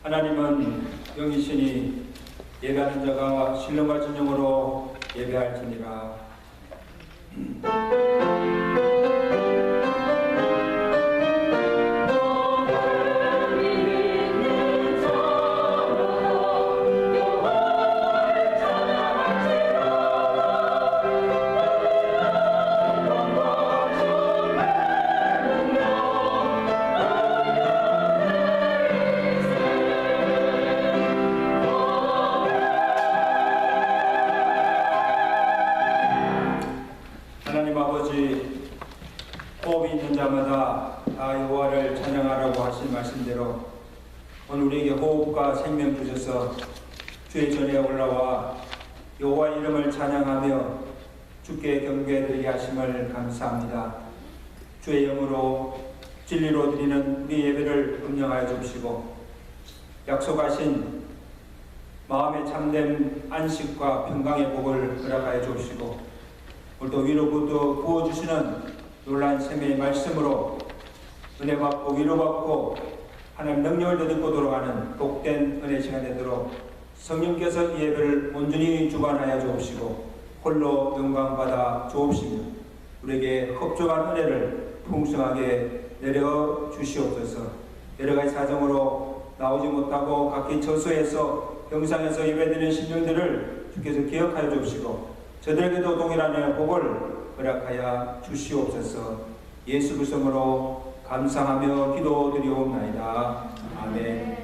하나님은 영이시니 예배하는 자가 신령과 진정으로 예배할지니라. 호흡이 있는 자마다 다 여호와를 찬양하라고 하신 말씀대로 오늘 우리에게 호흡과 생명 주셔서 주의 전에 올라와 여호와 이름을 찬양하며 주께 경배드리게 하심을 감사합니다. 주의 영으로 진리로 드리는 우리 예배를 음영하여 주시고 약속하신 마음의 참된 안식과 평강의 복을 허락하여 주시고 오늘도 위로부터 부어주시는 놀란 셈의 말씀으로 은혜 받고 위로받고 하나님 능력을 얻고 돌아가는 복된 은혜 시간 되도록 성령께서 이 예배를 온전히 주관하여 주옵시고 홀로 영광받아 주옵시며 우리에게 흡족한 은혜를 풍성하게 내려 주시옵소서. 여러 가지 사정으로 나오지 못하고 각기 처소에서 영상에서 예배드리는 심령들을 주께서 기억하여 주옵시고 저들에게도 동일한 복을 허락하여 주시옵소서. 예수 그리스도로 감사하며 기도드리옵나이다. 아멘.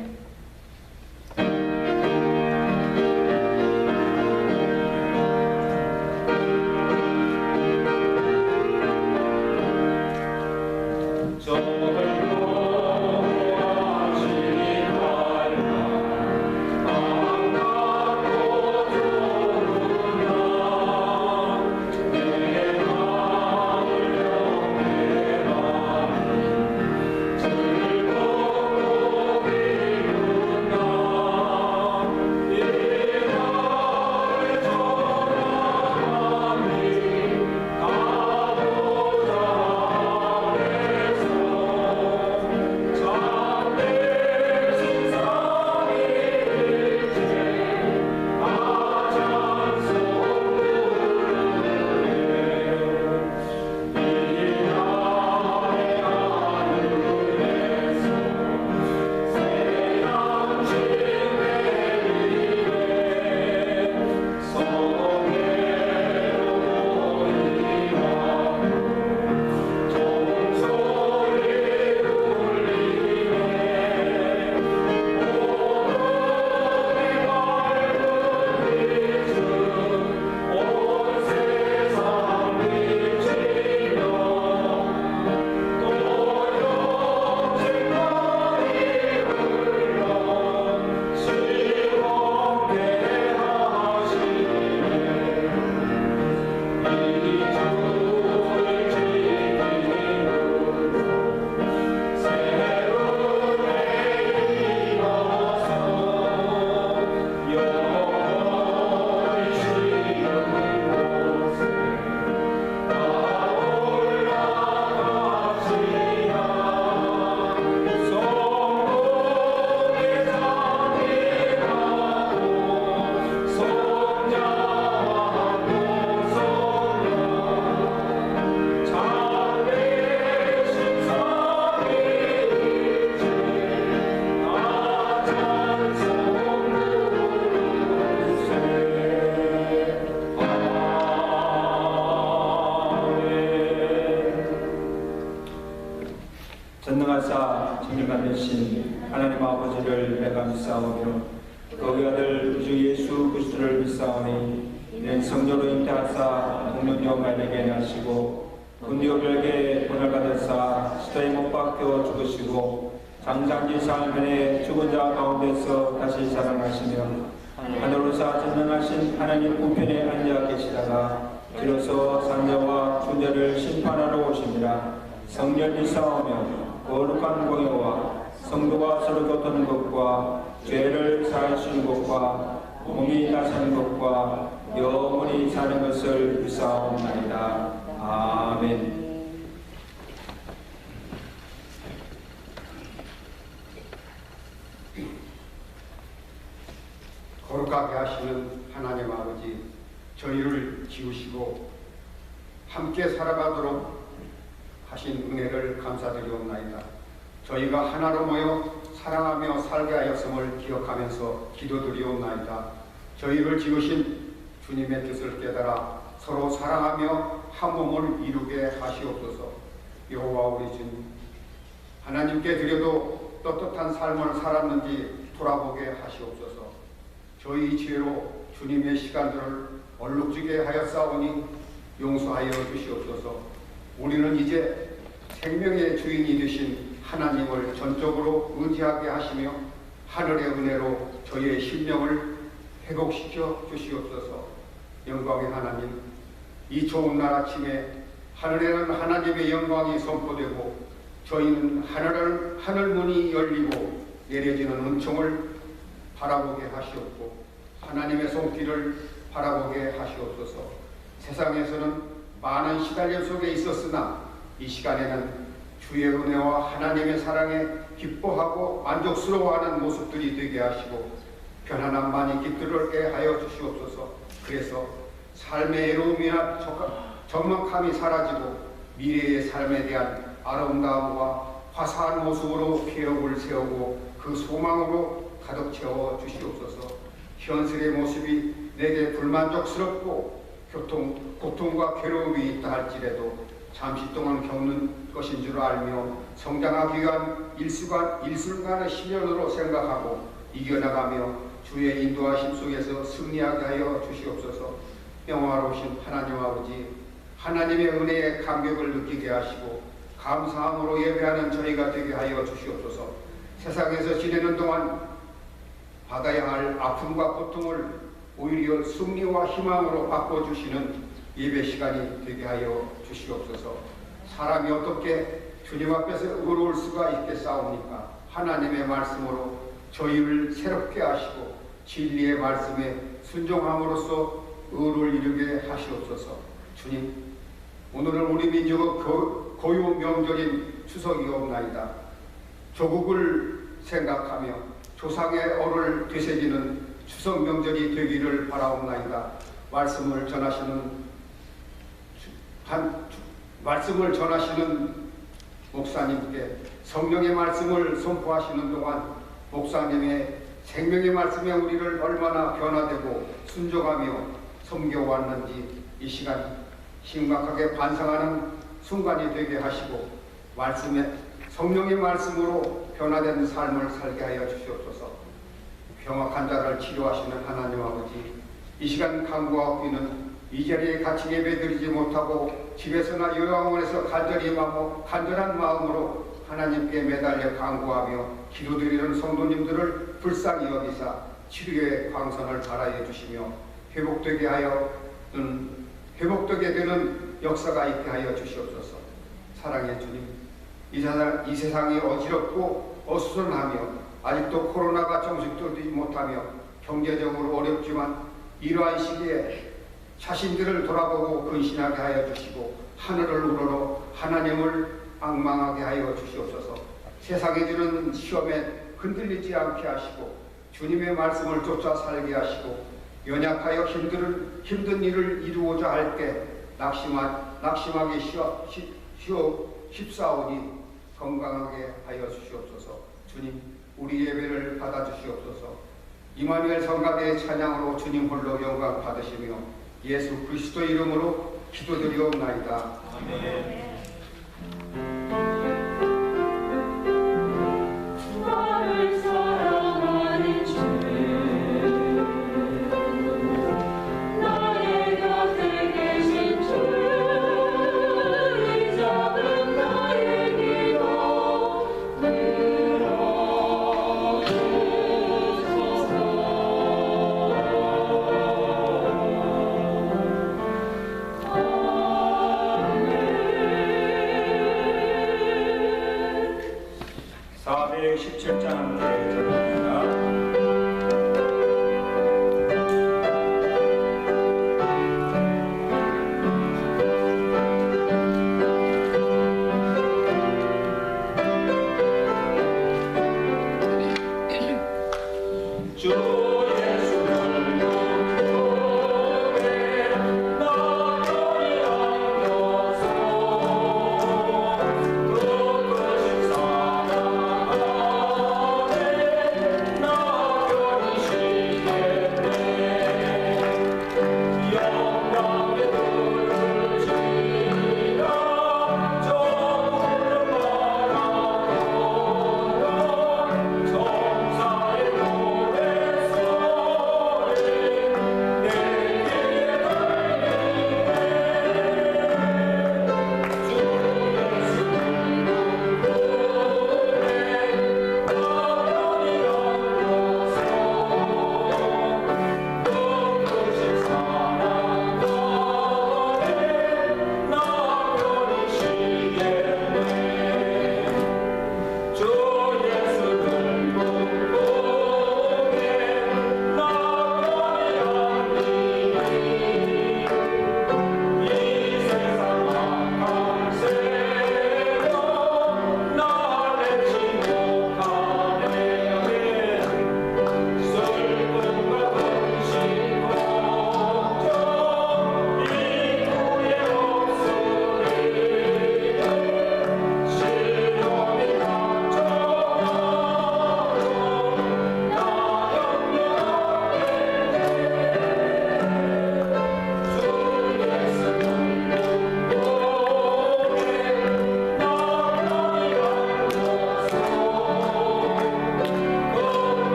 전능하사 정령한 되신 하나님 아버지를 내가 믿사오며 그의 아들 주 예수 그리스도를 믿사오니 이는 성령으로 잉태하사 동년녀 마리아에게 나시고 군대오별에게 본을 받으사 시대에 못 박혀 죽으시고 장장지 사흘만에 죽은 자 가운데서 다시 살아나시며 하늘로사 전능하신 하나님 우편에 앉아 계시다가 비로소 산자와 존재를 심판하러 오십니다. 성령 믿사오며 거룩한 공예와 성도가 서로 교토하는 것과 죄를 사하시는 것과 몸이 다사는 것과 영원히 사는 것을 믿사옵나이다. 아멘. 거룩하게 하시는 하나님 아버지, 저희를 지으시고 함께 살아가도록 하신 은혜를 감사드리옵나이다. 저희가 하나로 모여 사랑하며 살게 하였음을 기억하면서 기도드리옵나이다. 저희를 지으신 주님의 뜻을 깨달아 서로 사랑하며 한 몸을 이루게 하시옵소서. 여호와 우리 주님, 하나님께 드려도 떳떳한 삶을 살았는지 돌아보게 하시옵소서. 저희 죄로 주님의 시간들을 얼룩지게 하였사오니 용서하여 주시옵소서. 우리는 이제 생명의 주인이 되신 하나님을 전적으로 의지하게 하시며 하늘의 은혜로 저희의 심령을 회복시켜 주시옵소서. 영광의 하나님, 이 좋은 날 아침에 하늘에는 하나님의 영광이 선포되고 저희는 하늘 문이 열리고 내려지는 은총을 바라보게 하시옵고 하나님의 손길을 바라보게 하시옵소서. 세상에서는 많은 시달림 속에 있었으나 이 시간에는 주의 은혜와 하나님의 사랑에 기뻐하고 만족스러워하는 모습들이 되게 하시고 편안함만이 깃들게 하여 주시옵소서. 그래서 삶의 애로움이나 적막함이 사라지고 미래의 삶에 대한 아름다움과 화사한 모습으로 기억을 세우고 그 소망으로 가득 채워 주시옵소서. 현실의 모습이 내게 불만족스럽고 고통과 괴로움이 있다 할지라도 잠시 동안 겪는 것인 줄 알며 성장하기 위한 일순간의 시련으로 생각하고 이겨나가며 주의 인도하심 속에서 승리하게 하여 주시옵소서. 영화로우신 하나님 아버지, 하나님의 은혜에 감격을 느끼게 하시고 감사함으로 예배하는 저희가 되게 하여 주시옵소서. 세상에서 지내는 동안 받아야 할 아픔과 고통을 오히려 승리와 희망으로 바꿔주시는 예배 시간이 되게 하여 주시옵소서. 사람이 어떻게 주님 앞에서 의로울 수가 있겠사옵니까? 하나님의 말씀으로 저희를 새롭게 하시고 진리의 말씀에 순종함으로써 의를 이루게 하시옵소서. 주님, 오늘은 우리 민족의 고유 명절인 추석이옵나이다. 조국을 생각하며 조상의 얼을 되새기는 추석 명절이 되기를 바라옵나이다. 말씀을 전하시는 목사님께 성령의 말씀을 선포하시는 동안 목사님의 생명의 말씀에 우리를 얼마나 변화되고 순종하며 섬겨왔는지 이 시간 심각하게 반성하는 순간이 되게 하시고 성령의 말씀으로 변화된 삶을 살게 하여 주시옵소서. 병확한 자를 치료하시는 하나님 아버지, 이 시간 간구하고 있는 이 자리에 같이 예배드리지 못하고 집에서나 요양원에서 간절한 마음으로 하나님께 매달려 간구하며 기도드리는 성도님들을 불쌍히 여기사 치료의 광선을 발하여 주시며 회복되게 되는 역사가 있게 하여 주시옵소서. 사랑의 주님, 이 세상이 어지럽고 어수선하며 아직도 코로나가 종식되지 못하며 경제적으로 어렵지만 이러한 시기에 자신들을 돌아보고 근신하게 하여 주시고 하늘을 우러러 하나님을 앙망하게 하여 주시옵소서. 세상에 주는 시험에 흔들리지 않게 하시고 주님의 말씀을 쫓아 살게 하시고 연약하여 힘든 일을 이루고자 할 때 낙심하기 쉽사오니 건강하게 하여 주시옵소서. 주님, 우리 예배를 받아주시옵소서. 이마누엘 성가대의 찬양으로 주님 홀로 영광 받으시며 예수 그리스도 이름으로 기도드리옵나이다. 아멘. 주 예수를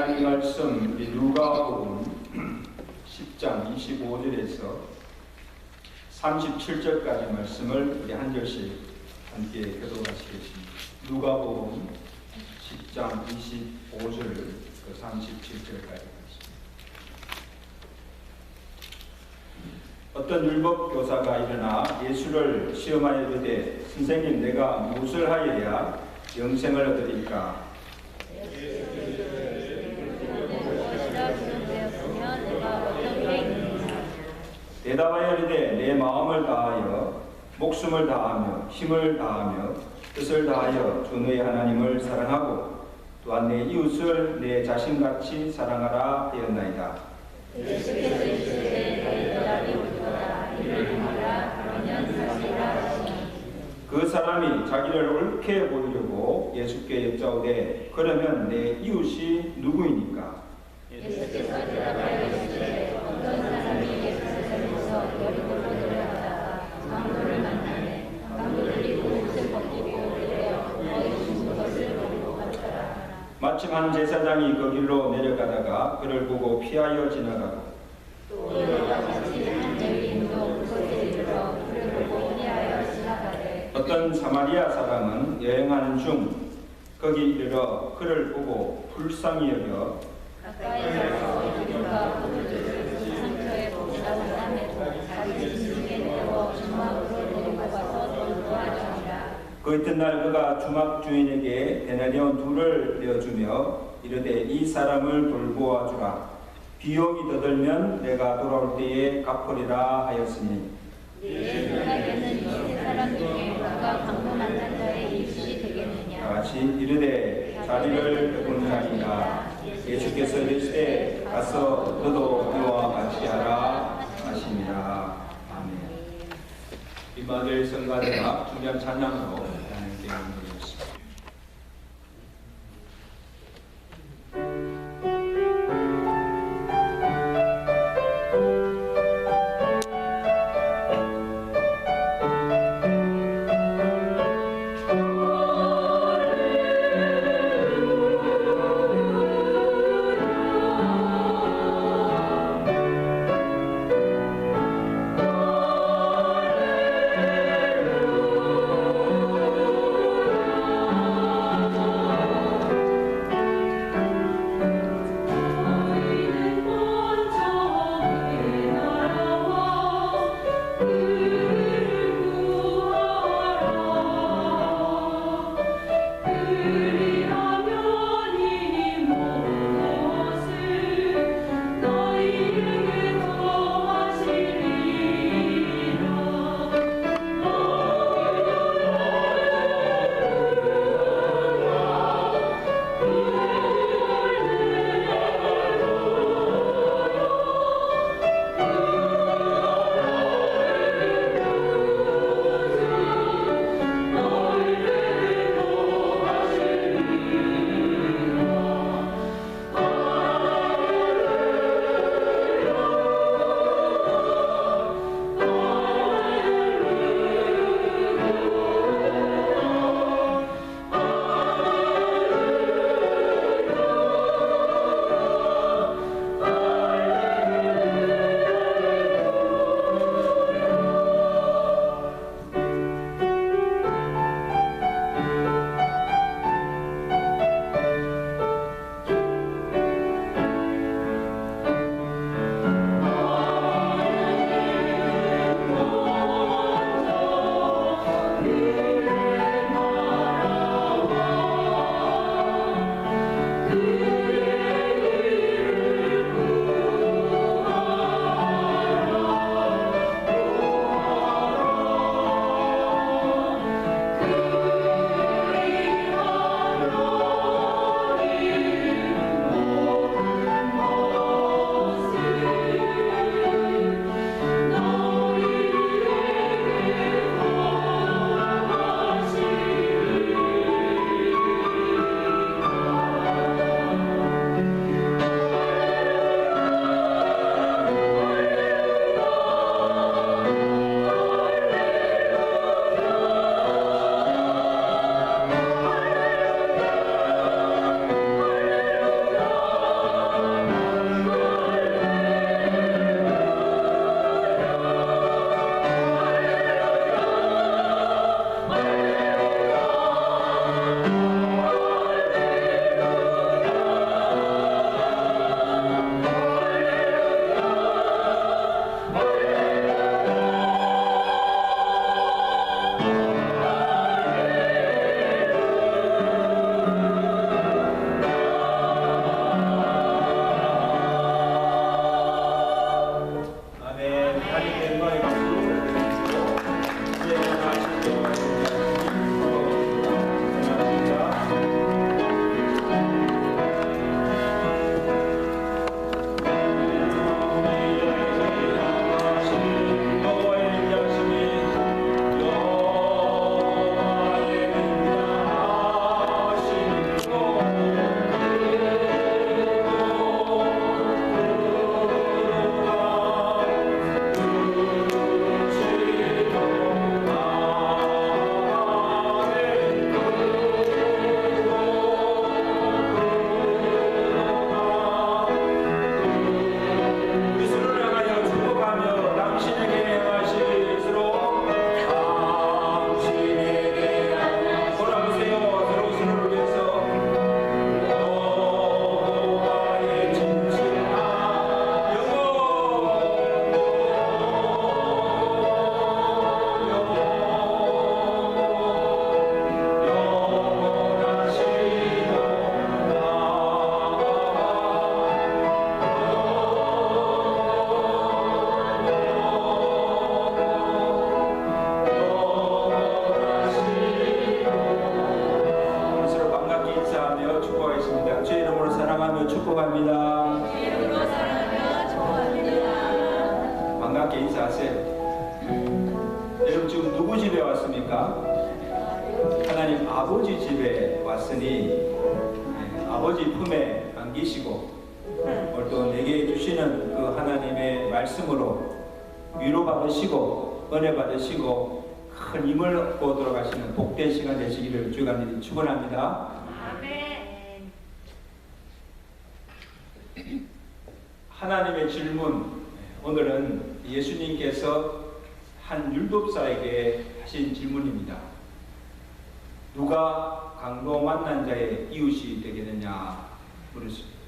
하나님 말씀 우리 누가복음 10장 25절에서 37절까지 말씀을 우리 한 절씩 함께 교독하시겠습니다. 누가복음 10장 25절 37절까지 말씀. 어떤 율법 교사가 일어나 예수를 시험하여 이르되 선생님 내가 무엇을 하여야 영생을 얻으리까? 대답하여 이르되 내 마음을 다하여 목숨을 다하며 힘을 다하며 뜻을 다하여 주 너의 하나님을 사랑하고 또한 내 이웃을 내 자신같이 사랑하라 하였나이다. 예수께서 이르시되 너희 대답이 옳도다. 이를 행하라. 그러면 살리라 하시니 그 사람이 자기를 옳게 보이려고 예수께 여짜오되 그러면 내 이웃이 누구이니까? 예수께서 대답하여 이르시되 어떤 사람이 예루살렘에서 여리고로 내려가다가 강도를 만나매 강도들이 그 옷을 벗기고 그래요 거의 죽은 것을 보고 갔더라. 마침 한 제사장이 그 길로 내려가다가 그를 보고 피하여 지나가고 또 이와 같이 한 레위인도 그것에 이르러 그를 보고 피하여 지나가되 어떤 사마리아 사람은 여행하는 중 거기 이르러 그를 보고 불쌍히 여겨 가까이서 유리가 그들을 그 상처에 보시다 만나매고 자기 짐승에 태워 주막으로 데리고 가서 돌보아주니라. 그 이튿날 그가 주막 주인에게 데나리온 2를 내어주며 이르되 이 사람을 돌보아 주라. 비용이 더 들면 내가 돌아올 때에 갚으리라 하였으니 네 생각에는 이 세 사람 중에 누가 강도 만난 자의 이웃이 되겠느냐. 다같이 이르되 자리를 베푼 자니라. 예수께서 이르시되 가서 너도 그와 같이 하라 하시니라. 아멘. 이마들 성가대가 중요한 찬양으로 하나님께 드리겠습니다. 오 함께 인사하세요. 여러분 지금 누구 집에 왔습니까? 하나님 아버지 집에 왔으니 아버지 품에 안기시고 오늘 또 내게 주시는 그 하나님의 말씀으로 위로받으시고 은혜 받으시고 큰 힘을 얻고 돌아가시는 복된 시간 되시기를 주간절히 축원합니다. 아멘. 하나님의 질문, 오늘은 예수님께서 한 율법사에게 하신 질문입니다. 누가 강도 만난 자의 이웃이 되겠느냐 물으십니다.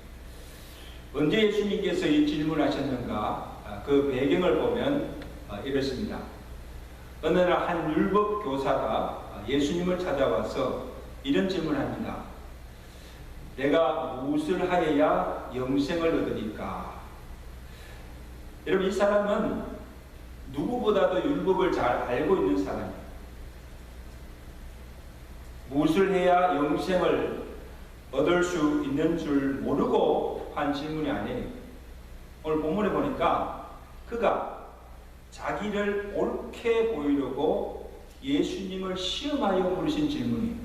언제 예수님께서 이 질문하셨는가? 그 배경을 보면 이렇습니다. 어느 날 한 율법 교사가 예수님을 찾아와서 이런 질문을 합니다. 내가 무엇을 하여야 영생을 얻으니까? 여러분, 이 사람은 누구보다도 율법을 잘 알고 있는 사람이에요. 무엇을 해야 영생을 얻을 수 있는 줄 모르고 한 질문이 아니에요. 오늘 본문에 보니까 그가 자기를 옳게 보이려고 예수님을 시험하여 물으신 질문이에요.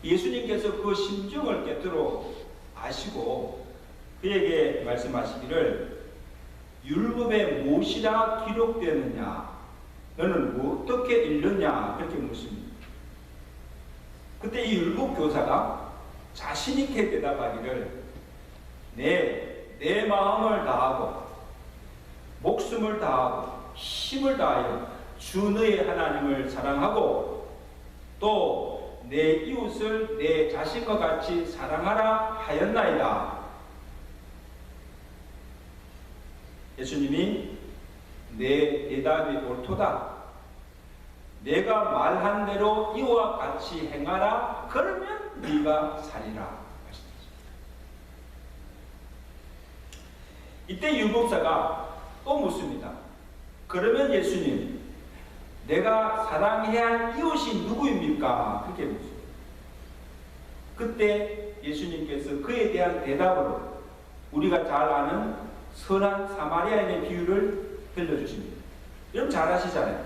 예수님께서 그 심정을 꿰뚫어 아시고 그에게 말씀하시기를 율법에 무엇이라 기록되느냐? 너는 어떻게 읽느냐? 그렇게 묻습니다. 그때 이 율법 교사가 자신 있게 대답하기를 내 마음을 다하고 목숨을 다하고 힘을 다하여 주 너의 하나님을 사랑하고 또 내 이웃을 내 자신과 같이 사랑하라 하였나이다. 예수님이 내 대답이 옳도다. 내가 말한 대로 이와 같이 행하라. 그러면 네가 살리라. 이때 율법사가 또 묻습니다. 그러면 예수님, 내가 사랑해야 할 이웃이 누구입니까? 그렇게 묻습니다. 그때 예수님께서 그에 대한 대답으로 우리가 잘 아는 선한 사마리아인의 비유를 들려주십니다. 여러분 잘 아시잖아요.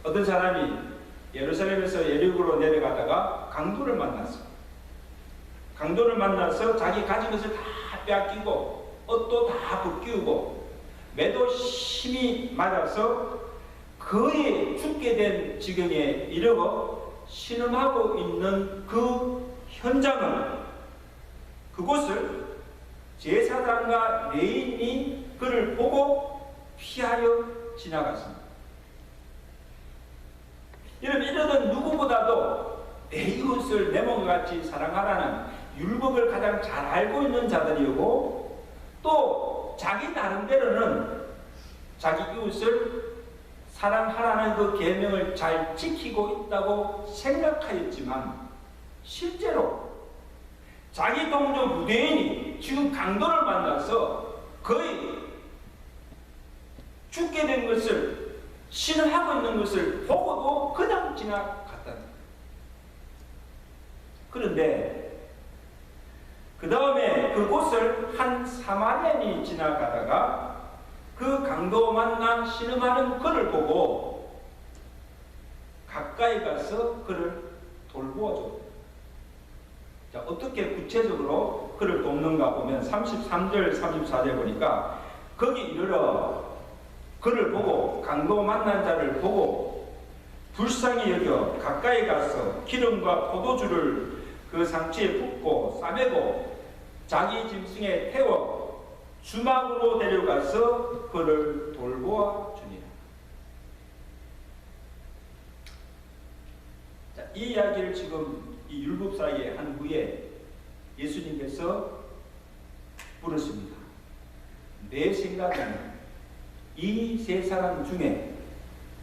어떤 사람이 예루살렘에서 예리고로 내려가다가 강도를 만났어요. 강도를 만나서 자기 가진 것을 다 빼앗기고 옷도 다 벗기우고 매도 심히 맞아서 거의 죽게 된 지경에 이르고 신음하고 있는 그 현장을, 그곳을 제사장과 레위인이 그를 보고 피하여 지나갔습니다. 여러분, 이러던 누구보다도 내 이웃을 내 몸과 같이 사랑하라는 율법을 가장 잘 알고 있는 자들이고 또 자기 나름대로는 자기 이웃을 사랑하라는 그 계명을 잘 지키고 있다고 생각하였지만 실제로 자기 동족 유대인이 지금 강도를 만나서 거의 죽게 된 것을 신음하고 있는 것을 보고도 그냥 지나갔다. 그런데 그 다음에 그곳을 한 사마리아인이 지나가다가 그 강도 만나 신음하는 그를 보고 가까이 가서 그를 돌보아줬다. 자, 어떻게 구체적으로 그를 돕는가 보면 33절, 34절 보니까 거기 이르러 그를 보고 강도 만난 자를 보고 불쌍히 여겨 가까이 가서 기름과 포도주를 그 상처에 붓고 싸매고 자기 짐승에 태워 주막으로 데려가서 그를 돌보아 주니라. 자, 이 이야기를 지금 이 율법사에게 한 후에 예수님께서 물었습니다. 내 생각에는 이 세 사람 중에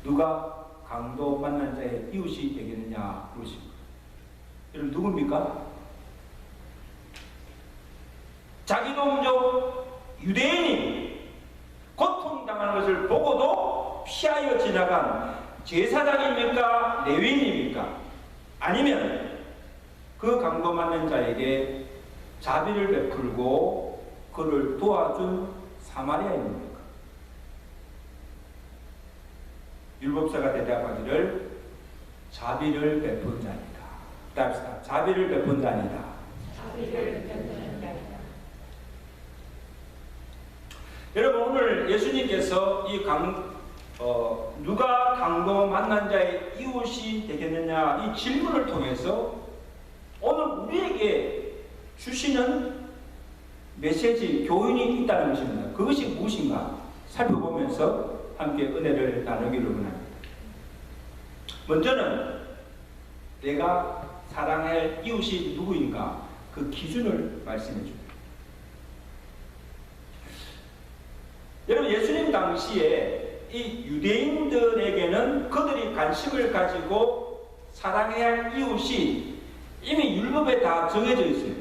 누가 강도 만난 자의 이웃이 되겠느냐 물으십니다. 여러분 누굽니까? 자기 동족 유대인이 고통당하는 것을 보고도 피하여 지나간 제사장입니까? 레위인입니까? 아니면 그 강도 만난 자에게 자비를 베풀고 그를 도와준 사마리아인입니까? 율법사가 대답하기를 자비를 베푼 자니다. 답시다. 자비를 베푼 자니다. 여러분, 오늘 예수님께서 누가 강도 만난 자의 이웃이 되겠느냐 이 질문을 통해서 오늘 우리에게 주시는 메시지, 교훈이 있다는 것입니다. 그것이 무엇인가 살펴보면서 함께 은혜를 나누기를 원합니다. 먼저는 내가 사랑할 이웃이 누구인가 그 기준을 말씀해 줍니다. 여러분, 예수님 당시에 이 유대인들에게는 그들이 관심을 가지고 사랑해야 할 이웃이 이미 율법에 다 정해져 있어요.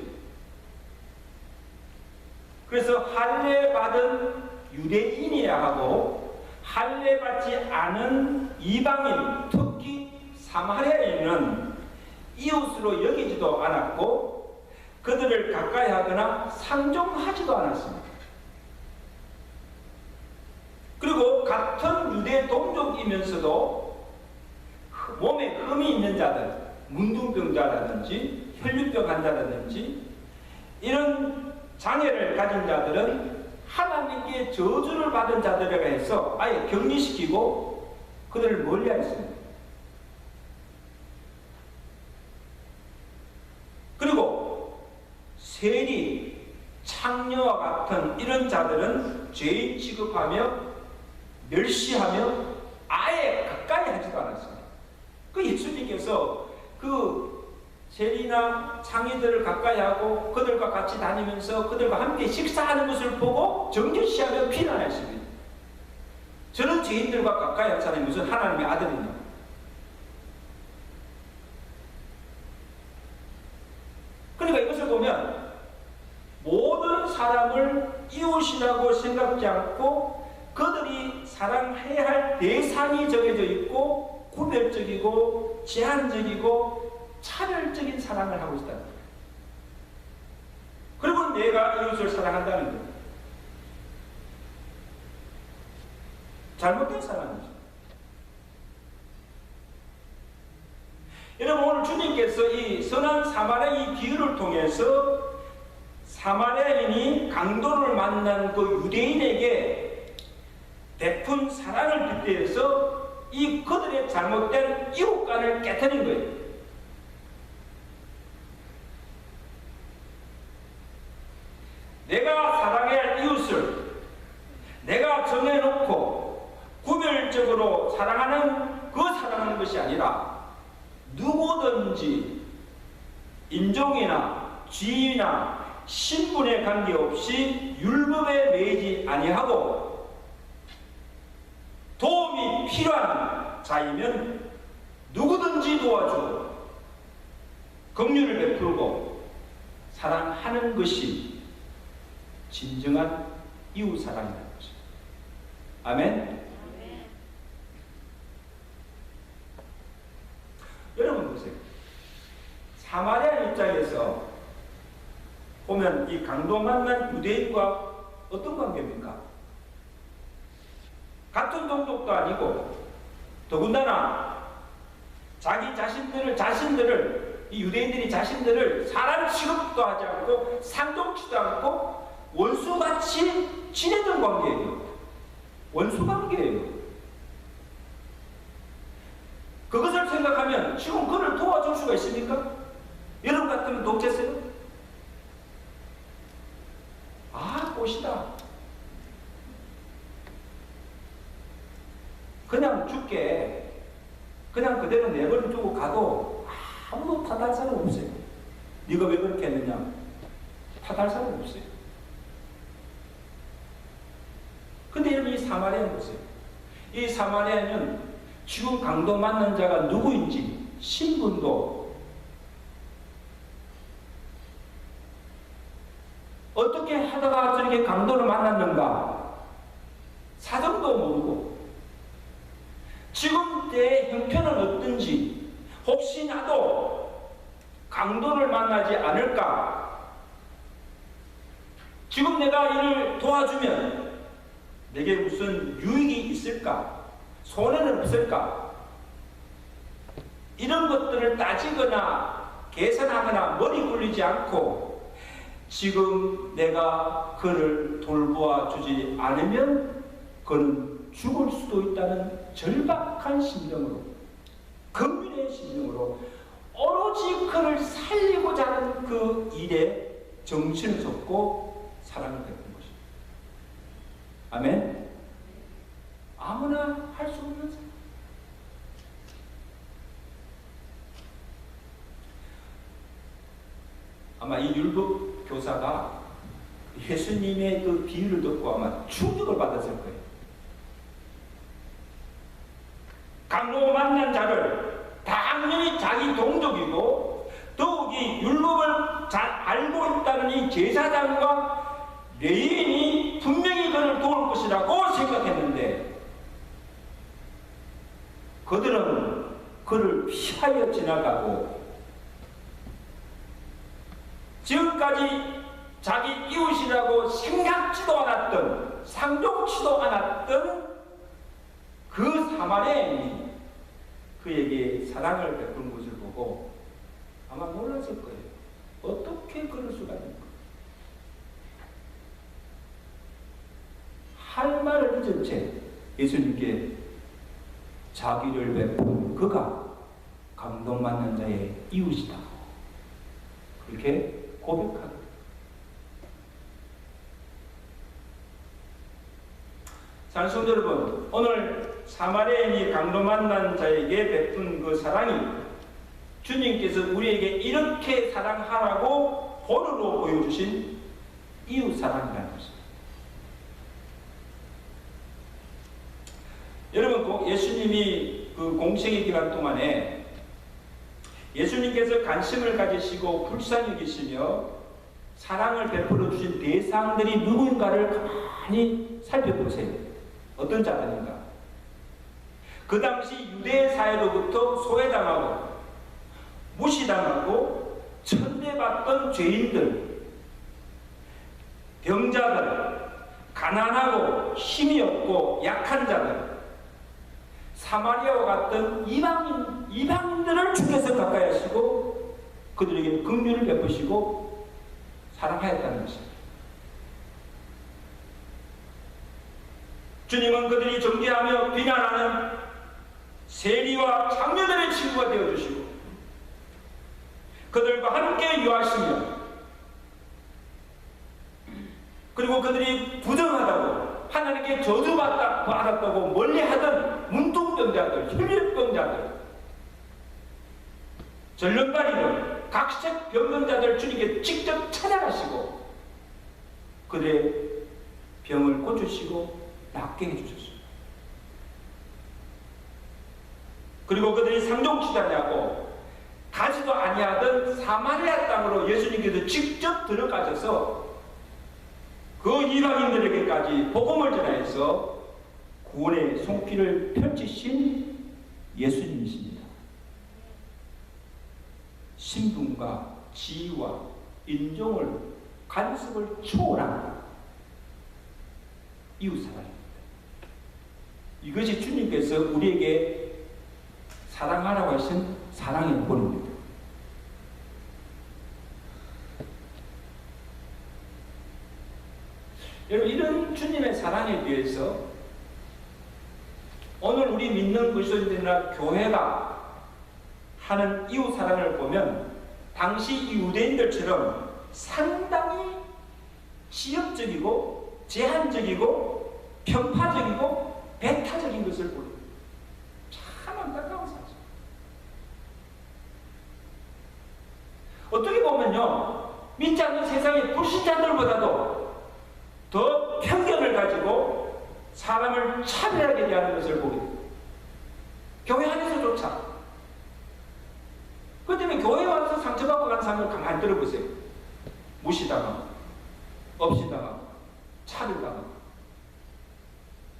그래서 할례받은 유대인이야 하고 할례받지 않은 이방인, 특히 사마리아인은 이웃으로 여기지도 않았고 그들을 가까이 하거나 상종하지도 않았습니다. 그리고 같은 유대 동족이면서도 몸에 흠이 있는 자들, 문둥병자라든지 혈류병 환자라든지 이런 장애를 가진 자들은 하나님께 저주를 받은 자들에게 해서 아예 격리시키고 그들을 멀리하였습니다. 그리고 세리, 창녀와 같은 이런 자들은 죄인 취급하며 멸시하며 아예 가까이 하지도 않았습니다. 그 예수님께서 그 세리나 창의들을 가까이 하고 그들과 같이 다니면서 그들과 함께 식사하는 것을 보고 정죄시하며 비난했습니다. 저는 죄인들과 가까이 한 사람이 무슨 하나님의 아들이냐. 그러니까 이것을 보면 모든 사람을 이웃이라고 생각지 않고 그들이 사랑해야 할 대상이 정해져 있고 구별적이고 제한적이고 차별적인 사랑을 하고 있다는 거예요. 그리고 내가 이웃을 사랑한다는 거예요. 잘못된 사랑이죠. 여러분, 오늘 주님께서 이 선한 사마리아 이 비유를 통해서 사마리아인이 강도를 만난 그 유대인에게 베푼 사랑을 빗대어서 이 그들의 잘못된 이웃간을 깨트린 거예요. 내가 사랑해야 할 이웃을 내가 정해놓고 구별적으로 사랑하는 그 사랑하는 것이 아니라 누구든지 인종이나 지위나 신분에 관계없이 율법에 매이지 아니하고 도움이 필요한 자이면 누구든지 도와주고 긍휼을 베풀고 사랑하는 것이 진정한 이웃 사랑이라는 것입니다. 아멘. 여러분 보세요. 사마리아 입장에서 보면 이 강도 만난 유대인과 어떤 관계입니까? 같은 동족도 아니고 더군다나 자기 자신들을 이 유대인들이 자신들을 사람 취급도 하지 않고 상종치도 않고 원수같이 지내던 관계예요. 원수 관계예요. 그것을 생각하면 지금 그를 도와줄 수가 있습니까? 여러분 같으면 돕겠어요? 아, 꽃이다. 그냥 죽게 그냥 그대로 내버려 두고 가도 아무도 탓할 사람 없어요. 네가 왜 그렇게 했느냐? 탓할 사람 없어요. 근데 여러분, 이 사마리아는 보세요. 이 사마리아는 지금 강도 만난 자가 누구인지 신분도 어떻게 하다가 저렇게 강도를 만났는가 사정도 모르고 지금 내 형편은 어떤지 혹시 나도 강도를 만나지 않을까, 지금 내가 이를 도와주면 내게 무슨 유익이 있을까, 손해는 없을까? 이런 것들을 따지거나 계산하거나 머리 굴리지 않고 지금 내가 그를 돌보아 주지 않으면 그는 죽을 수도 있다는 절박한 심정으로, 긍휼의 심정으로 오로지 그를 살리고자 하는 그 일에 정신을 쏟고 사랑을 베푼 것입니다. 아멘? 아무나 할 수 없는 사람. 아마 이 율법 교사가 예수님의 그 비유를 듣고 아마 충격을 받았을 거예요. 강로 만난 자를 당연히 자기 동족이고 더욱이 율법을 잘 알고 있다는 이 제사장과 레위인이 분명히 그를 도울 것이라고 생각했는데 그들은 그를 피하여 지나가고 지금까지 자기 이웃이라고 생각지도 않았던, 상종치도 않았던 그 사마리아인이 그에게 사랑을 베푼 것을 보고 아마 놀랐을 거예요. 어떻게 그럴 수가 있는가? 할 말을 잊은 채 예수님께 자기를 베푼 그가 감동받는 자의 이웃이다. 그렇게 고백하고 사랑하는 성도 여러분, 오늘 사마리아인이 강도 만난 자에게 베푼 그 사랑이 주님께서 우리에게 이렇게 사랑하라고 본으로 보여주신 이웃 사랑이라는 것입니다. 여러분, 예수님이 그 공생의 기간 동안에 예수님께서 관심을 가지시고 불쌍히 여기시며 사랑을 베풀어 주신 대상들이 누구인가를 가만히 살펴보세요. 어떤 자들인가? 그 당시 유대 사회로부터 소외당하고 무시당하고 천대받던 죄인들, 병자들, 가난하고 힘이 없고 약한 자들, 사마리아와 같은 이방인들을 주께서 가까이 하시고 그들에게 긍휼을 베푸시고 사랑하였다는 것입니다. 주님은 그들이 정죄하며 비난하는 세리와 장녀들의 친구가 되어주시고 그들과 함께 유하시며 그리고 그들이 부정하다고 하나님께 저주받았다고 멀리하던 문둥병자들, 혈류병자들, 전령가리들, 각색 병병자들 주님께 직접 찾아가시고 그들의 병을 고치시고 낫게 해주셨습니다. 그리고 그들이 상종치지 아니하고 가지도 아니하던 사마리아 땅으로 예수님께서 직접 들어가셔서 그 이방인들에게까지 복음을 전하여서 구원의 손길을 펼치신 예수님이십니다. 신분과 지위와 인종을 간섭을 초월한 이웃사랑입니다. 이것이 주님께서 우리에게 사랑하라고 하신 사랑의 본입니다. 여러분, 이런 주님의 사랑에 비해서 오늘 우리 믿는 그리스도인들이나 교회가 하는 이웃 사랑을 보면 당시 유대인들처럼 상당히 지역적이고 제한적이고 편파적이고 배타적인 것을 보입니다. 참 안타까운 사실. 어떻게 보면요, 믿지 않는 세상의 불신자들보다도 더 편견을 가지고 사람을 차별하게 대하는 것을 보게 됩니다. 교회 안에서조차. 그 때문에 교회에 와서 상처받고 간 사람을 가만히 들어보세요. 무시당하고, 없이당하고, 차별당하고.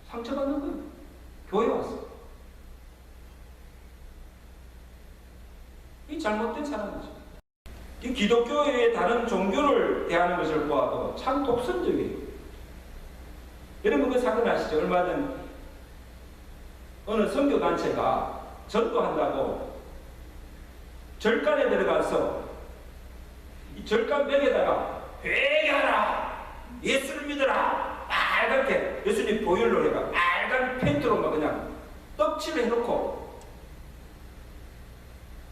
상처받는 거예요. 교회에 와서. 이 잘못된 사람이죠. 이 기독교의 다른 종교를 대하는 것을 보아도 참 독선적이에요. 여러분 그 사건 아시죠? 얼마 전 어느 선교단체가 전도한다고 절간에 들어가서 이 절간벽에다가 회개하라, 예수를 믿어라, 빨갛게 예수님 보혈로 해가 빨간 펜트로 막 그냥 떡칠을 해놓고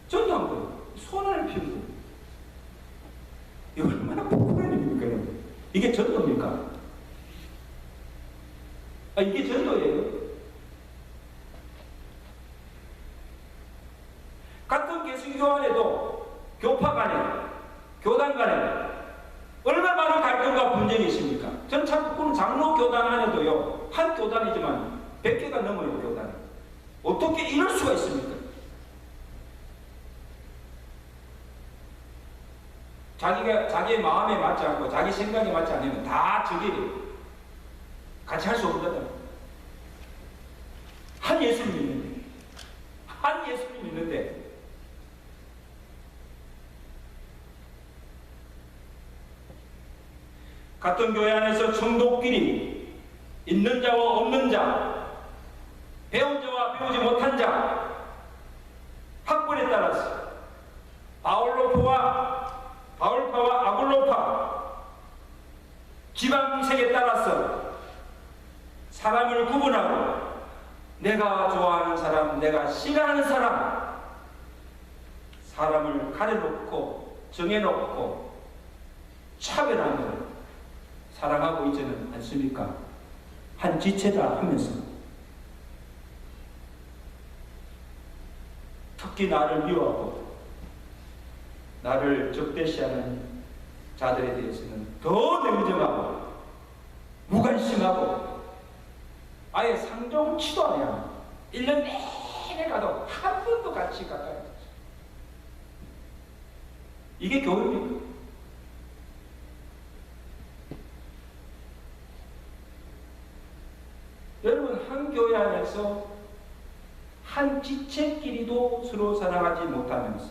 전도한 거예요. 소원을 피운 거예요. 이 얼마나 부끄러운 일입니까? 이게 전도입니까? 이게 전도예요. 같은 개신교 안에도 교파 간에, 교단 간에 얼마나 많은 갈등과 분쟁이 있습니까? 전 참 장로 교단 안에도요, 한 교단이지만 100개가 넘어요, 교단이. 어떻게 이럴 수가 있습니까? 자기의 마음에 맞지 않고 자기 생각에 맞지 않으면 다 저기 같이 할 수 없거든. 한 예수님 있는데 같은 교회 안에서 성도끼리 있는 자와 없는 자, 배운 자와 배우지 못한 자, 학벌에 따라서 바울파와 아볼로파, 지방색에 따라서 사람을 구분하고 내가 좋아하는 사람, 내가 싫어하는 사람, 사람을 가려놓고 정해놓고 차별하는 사랑하고 있지는 않습니까? 한 지체다 하면서 특히 나를 미워하고 나를 적대시하는 자들에 대해서는 더 냉정하고 무관심하고 아예 상종치도 않아요. 1년 내내 가도 한 번도 같이 가까이 없어요. 이게 교육입니까? 여러분, 한 교회 안에서 한 지체끼리도 서로 사랑하지 못하면서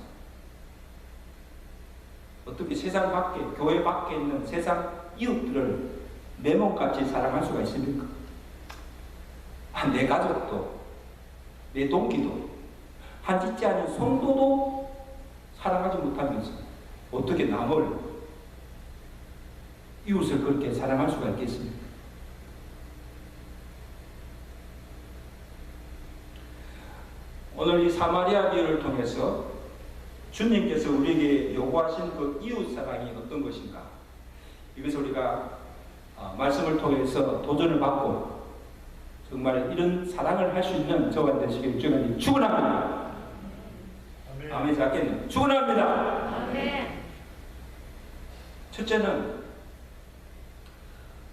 어떻게 세상 밖에, 교회 밖에 있는 세상 이웃들을 내 몸같이 사랑할 수가 있습니까? 내 가족도, 내 동기도, 한 지체 아닌 성도도 사랑하지 못하면서 어떻게 남을, 이웃을 그렇게 사랑할 수가 있겠습니까? 오늘 이 사마리아 비유를 통해서 주님께서 우리에게 요구하신 그 이웃 사랑이 어떤 것인가? 이것을 우리가 말씀을 통해서 도전을 받고 정말 이런 사랑을 할 수 있는 저가 되시길 주님 축원합니다. 아멘. 작게는 축원합니다. 아멘. 첫째는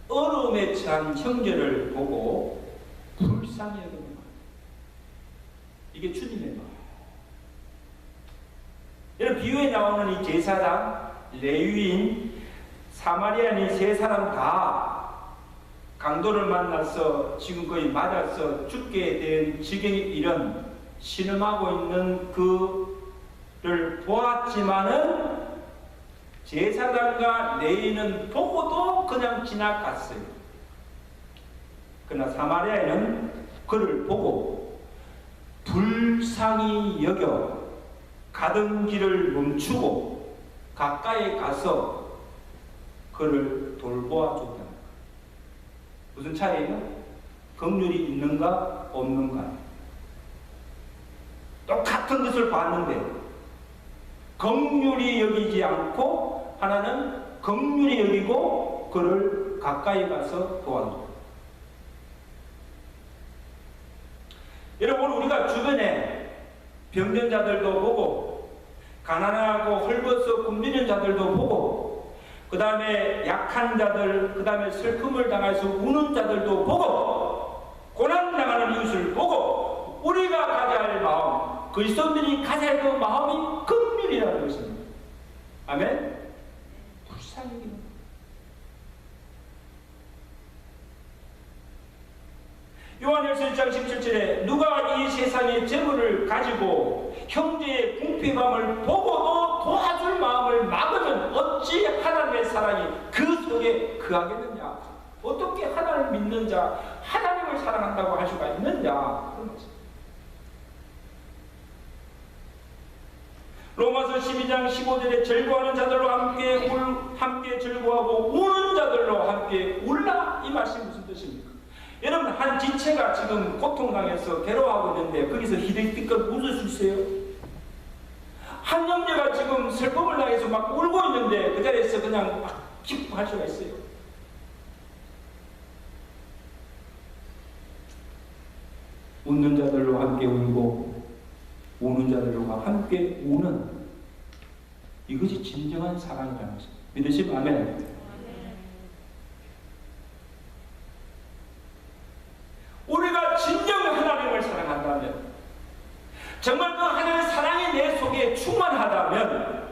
어려움에 처한 형제를 보고 불쌍히 여기는 것. 이게 주님의 마음. 여러분, 비유에 나오는 이 제사장, 레위인, 사마리아인 세 사람 다 강도를 만나서 지금 거의 맞아서 죽게 된 지경에 이른 신음하고 있는 그를 보았지만은 제사장과 레위인은 보고도 그냥 지나갔어요. 그러나 사마리아인은 그를 보고 불쌍히 여겨 가던 길을 멈추고 가까이 가서 그를 돌보아 줬다. 무슨 차이예요? 긍휼이 있는가 없는가. 똑같은 것을 봤는데 긍휼히 여기지 않고 하나는 긍휼히 여기고 그를 가까이 가서 도와줬다. 여러분, 우리가 주변에 병든 자들도 보고 가난하고 헐벗어 굶주린 자들도 보고 그 다음에 약한 자들, 그 다음에 슬픔을 당해서 우는 자들도 보고 고난당하는 이웃을 보고 우리가 가져야 할 마음, 그리스도인들이 가져야 할 그 마음이 긍휼이라는 것입니다. 아멘? 불쌍히 여기는 것. 요한일서 1장 17절에 누가 이 세상의 재물을 가지고 형제의 궁핍함을 보고도 도와줄 마음을 막으면 어찌 하나님의 사랑이 그 속에 거하겠느냐. 어떻게 하나님을 믿는 자, 하나님을 사랑한다고 할 수가 있느냐. 그런 것입니다. 요한복음 12장 15절에 즐거워하는 자들로 함께 즐거워하고 우는 자들로 함께 울라. 이 말씀이 무슨 뜻입니까? 여러분, 한 지체가 지금 고통당해서 괴로워하고 있는데 거기서 히득히득 웃을 수 있어요? 한 형제가 지금 슬픔을 당해서 막 울고 있는데 그 자리에서 그냥 막 기뻐할 수가 있어요? 웃는 자들로 함께 울고 우는 자들과 함께 우는, 이것이 진정한 사랑이라는 것입니다. 믿으시면 아멘. 우리가 진정 하나님을 사랑한다면, 정말 그 하나님의 사랑이 내 속에 충만하다면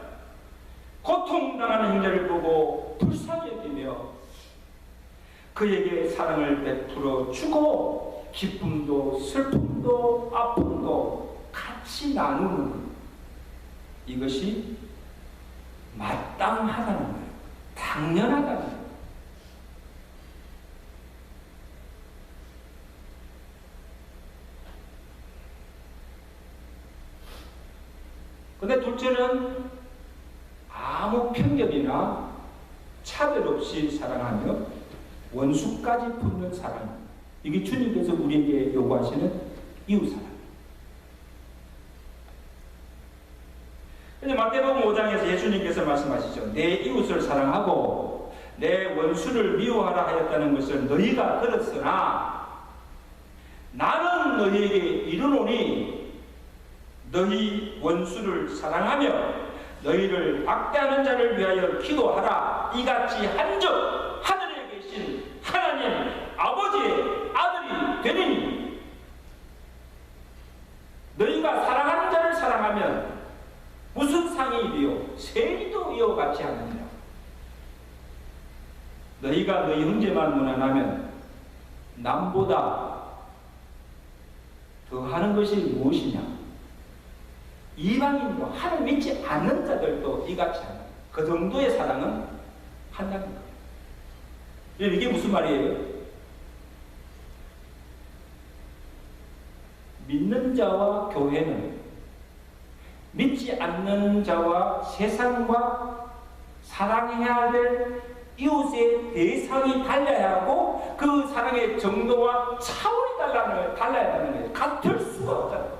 고통당하는 형제를 보고 불쌍히 여기며 그에게 사랑을 베풀어 주고 기쁨도 슬픔도 아픔도 같이 나누는, 이것이 마땅하다는 거예요. 당연하다는 거예요. 근데 둘째는 아무 편견이나 차별 없이 사랑하며 원수까지 품는 사랑. 이게 주님께서 우리에게 요구하시는 이웃사랑. 마태복음 5장에서 예수님께서 말씀하시죠. 내 이웃을 사랑하고 내 원수를 미워하라 하였다는 것을 너희가 들었으나 나는 너희에게 이르노니 너희 원수를 사랑하며 너희를 박대하는 자를 위하여 기도하라. 이같이 한즉 하늘에 계신 하나님 아버지의 아들이 되리니. 너희가 사랑하는 자를 사랑하면 무슨 상이 이리요 세리도 이와 같이 하느니라. 너희가 너희 형제만 무난하면 남보다 더 하는 것이 무엇이냐. 이방인도 하나님 믿지 않는 자들도 이같이 하는, 그 정도의 사랑은 한다는 거예요. 이게 무슨 말이에요? 믿는 자와 교회는 믿지 않는 자와 세상과 사랑해야 될 이웃의 대상이 달라야 하고 그 사랑의 정도와 차원이 달라야 하는 거예요. 같을 수가 없잖아요.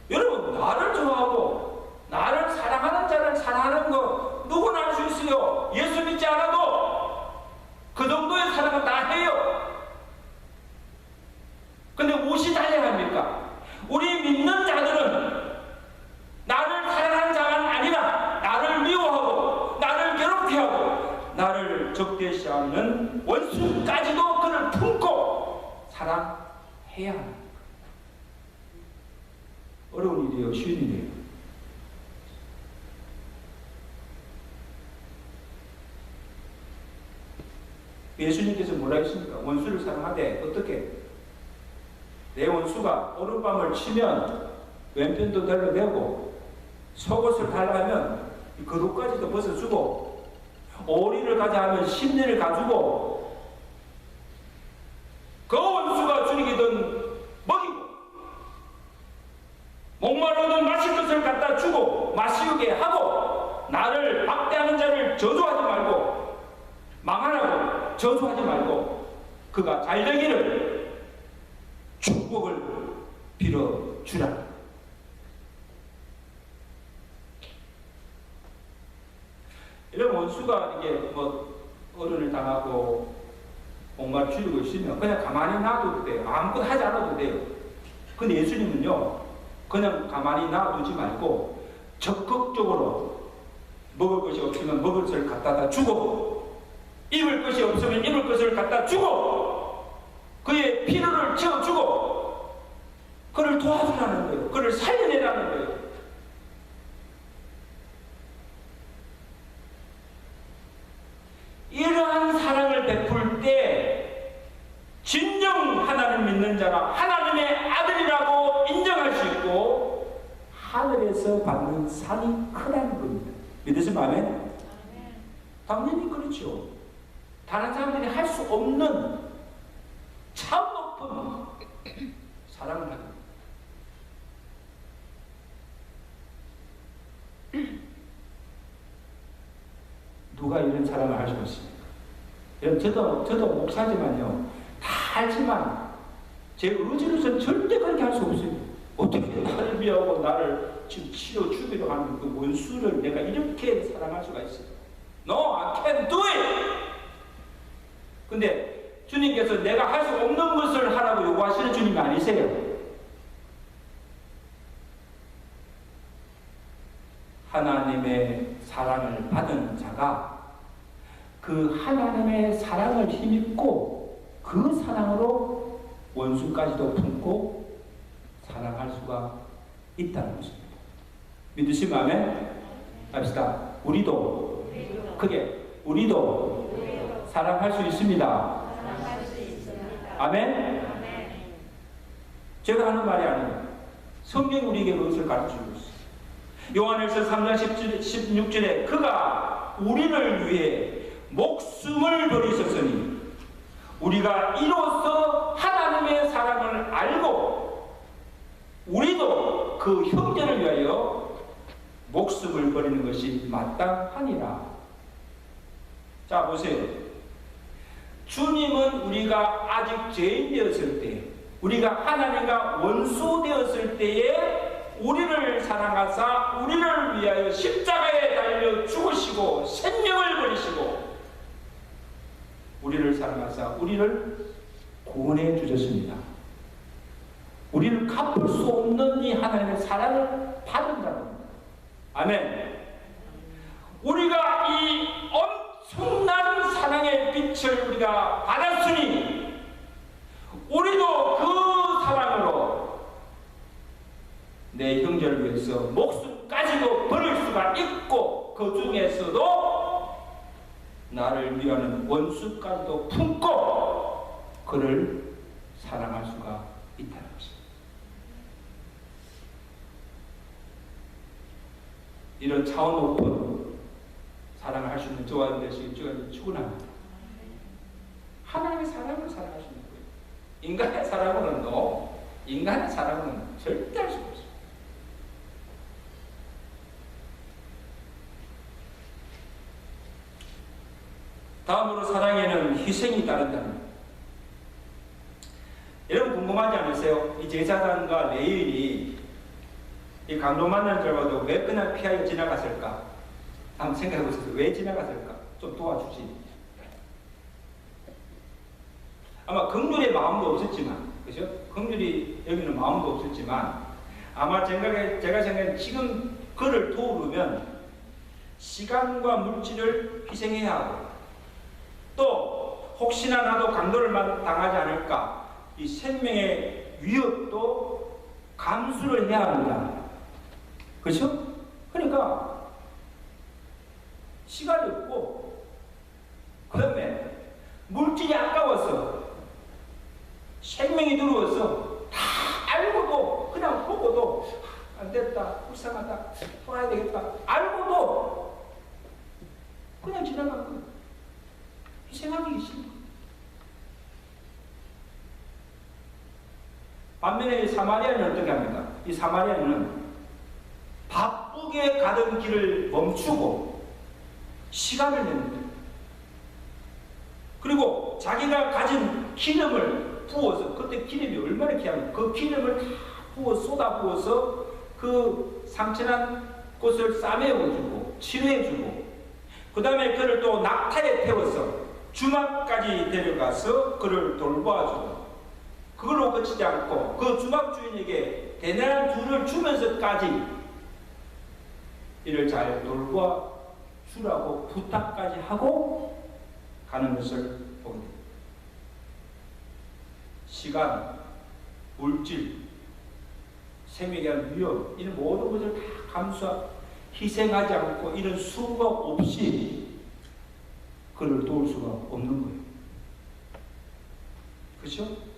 여러분, 나를 좋아하고 나를 사랑하는 자를 사랑하는 거 누구나 할 수 있어요. 예수 믿지 않아도 그 정도의 사랑은 다 해요. 근데 무엇이 달려야 합니까? 우리 믿는 자들은 나를 사랑하는 자가 아니라 나를 미워하고 나를 괴롭히하고 나를 적대시하는 원수까지도 그를 품고 사랑해야 합니다. 어려운 일이에요? 쉬운 일이에요? 예수님께서 뭐라 했습니까? 원수를 사랑하되 어떻게? 내 원수가 오른밤을 치면 왼편도 달라내고 속옷을 달라하면 겉옷까지도 벗어주고 오리를 가자 하면 심리를 가주고 그 원수가 줄이기든 먹이고 목마르든 마실 것을 갖다 주고 마시게 하고 나를 박대하는 자를 저주하지 말고 망하라고 저주하지 말고 그가 잘 되기를 축복을 빌어주라. 이런 원수가 이게 뭐 어른을 당하고 목마를 줄이고 있으면 그냥 가만히 놔둬도 돼요. 아무것도 하지 않아도 돼요. 근데 예수님은요, 그냥 가만히 놔두지 말고 적극적으로 먹을 것이 없으면 먹을 것을 갖다다 주고 입을 것이 없으면 입을 것을 갖다 주고 그의 필요를 채워주고 그를 도와주라는 거예요. 그를 살려내라는 거예요. 이러한 사랑을 베풀 때 진정 하나님 믿는 자가 하나님의 아들이라고 인정할 수 있고 하늘에서 받는 상이 크다는 겁니다. 믿으시면 아멘? 당연히 그렇죠. 다른 사람들이 할 수 없는 참 높은 사랑을 하는 거예요. 누가 이런 사랑을 할 수 있습니까? 여러분, 저도 목사지만요, 다 알지만 제 의지로서는 절대 그렇게 할 수 없어요. 어떻게 나를 위하고 나를 지금 치료 주기로 하는 그 원수를 내가 이렇게 사랑할 수가 있어요? No, I can't do it! 근데 주님께서 내가 할 수 없는 것을 하라고 요구하시는 주님이 아니세요. 하나님의 사랑을 받은 자가 그 하나님의 사랑을 힘입고 그 사랑으로 원수까지도 품고 사랑할 수가 있다는 것입니다. 믿으시면 아멘? 합시다. 우리도 사랑할 수 있습니다. 아멘? 제가 하는 말이 아니에요. 성경이 우리에게 그것을 가르쳐주고 있어요. 요한일서 3장 16절에 그가 우리를 위해 목숨을 버리셨으니 우리가 이로써 하나님의 사랑을 알고 우리도 그 형제를 위하여 목숨을 버리는 것이 마땅하니라. 자, 보세요. 주님은 우리가 아직 죄인 되었을 때, 우리가 하나님과 원수 되었을 때에 우리를 사랑하사 우리를 위하여 십자가에 달려 죽으시고 생명을 버리시고 우리를 사랑하사 우리를 구원해 주셨습니다. 우리를 갚을 수 없는 이 하나님의 사랑을 받은다는 겁니다. 아멘. 우리가 이 엄청난 사랑의 빛을 우리가 받았으니 우리도 그 사랑으로 내 형제를 위해서 목숨까지도 버릴 수가 있고 그 중에서도 나를 위하는 원수까지도 품고 그를 사랑할 수가 있다는 것입니다. 이런 차원 높은 사랑을 할 수 있는 저와 여러분 되시길 주님 축원합니다. 하나님의 사랑을 사랑할 수 있는 거예요. 인간의 사랑으로는 절대 할 수 없어요. 다음으로 사랑에는 희생이 따른다는 거예요. 여러분 궁금하지 않으세요? 이 제사장과 레위인이 이 강도 만난 줄 알고 왜 그냥 피하여 지나갔을까? 한번 생각해 보세요. 왜 지나갔을까? 좀 도와주지. 아마 긍휼의 마음도 없었지만, 그죠? 긍휼이 여기는 마음도 없었지만, 아마 제가 생각에 지금 그를 도우려면 시간과 물질을 희생해야 하고, 또 혹시나 나도 강도를 당하지 않을까, 이 생명의 위협도 감수를 해야 합니다. 그렇죠? 그러니까 시간이 없고 그 다음에 물질이 아까워서 생명이 두려워서 다 알고도 그냥 보고도 안 됐다, 불쌍하다, 돌아야 되겠다 알고도 그냥 지나간 거예요. 희생하기 싫은 거예요. 반면에 사마리아는 어떻게 합니까? 이 사마리아는 바쁘게 가던 길을 멈추고 시간을 냅니다. 그리고 자기가 가진 기름을 부어서, 그때 기름이 얼마나 귀합니까? 그 기름을 다 쏟아 부어서 그 상처난 곳을 싸매어주고 치료해주고, 그 다음에 그를 또 낙타에 태워서 주막까지 데려가서 그를 돌봐주고, 그걸로 그치지 않고 그 주막 주인에게 데나리 둘을 주면서까지 이를 잘 돌봐주라고 부탁까지 하고 가는 것을 보게 됩니다. 시간, 물질, 생명에 대한 위협, 이런 모든 것을 다 감수하고 희생하지 않고 이런 수가 없이 그를 도울 수가 없는 거예요. 그렇죠?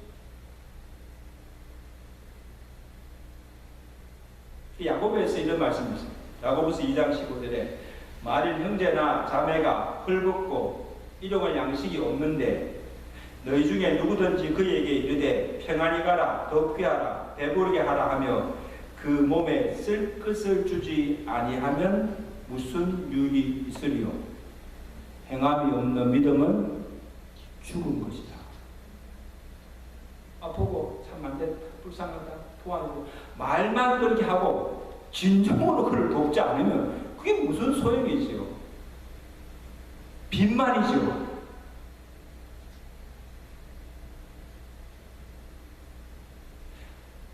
야고보에서 이런 말씀이 있습니다. 야고보서 2장 15절에 만일 형제나 자매가 헐벗고 일용할 양식이 없는데 너희 중에 누구든지 그에게 이르되 평안히 가라, 더 귀하라, 배부르게 하라 하며 그 몸에 쓸 것을 주지 아니하면 무슨 유익이 있으리요. 행함이 없는 믿음은 죽은 것이다. 보고 참 안 됐다, 불쌍하다, 도와주고 말만 그렇게 하고 진정으로 그를 돕지 않으면 그게 무슨 소용이지요? 빈말이지요.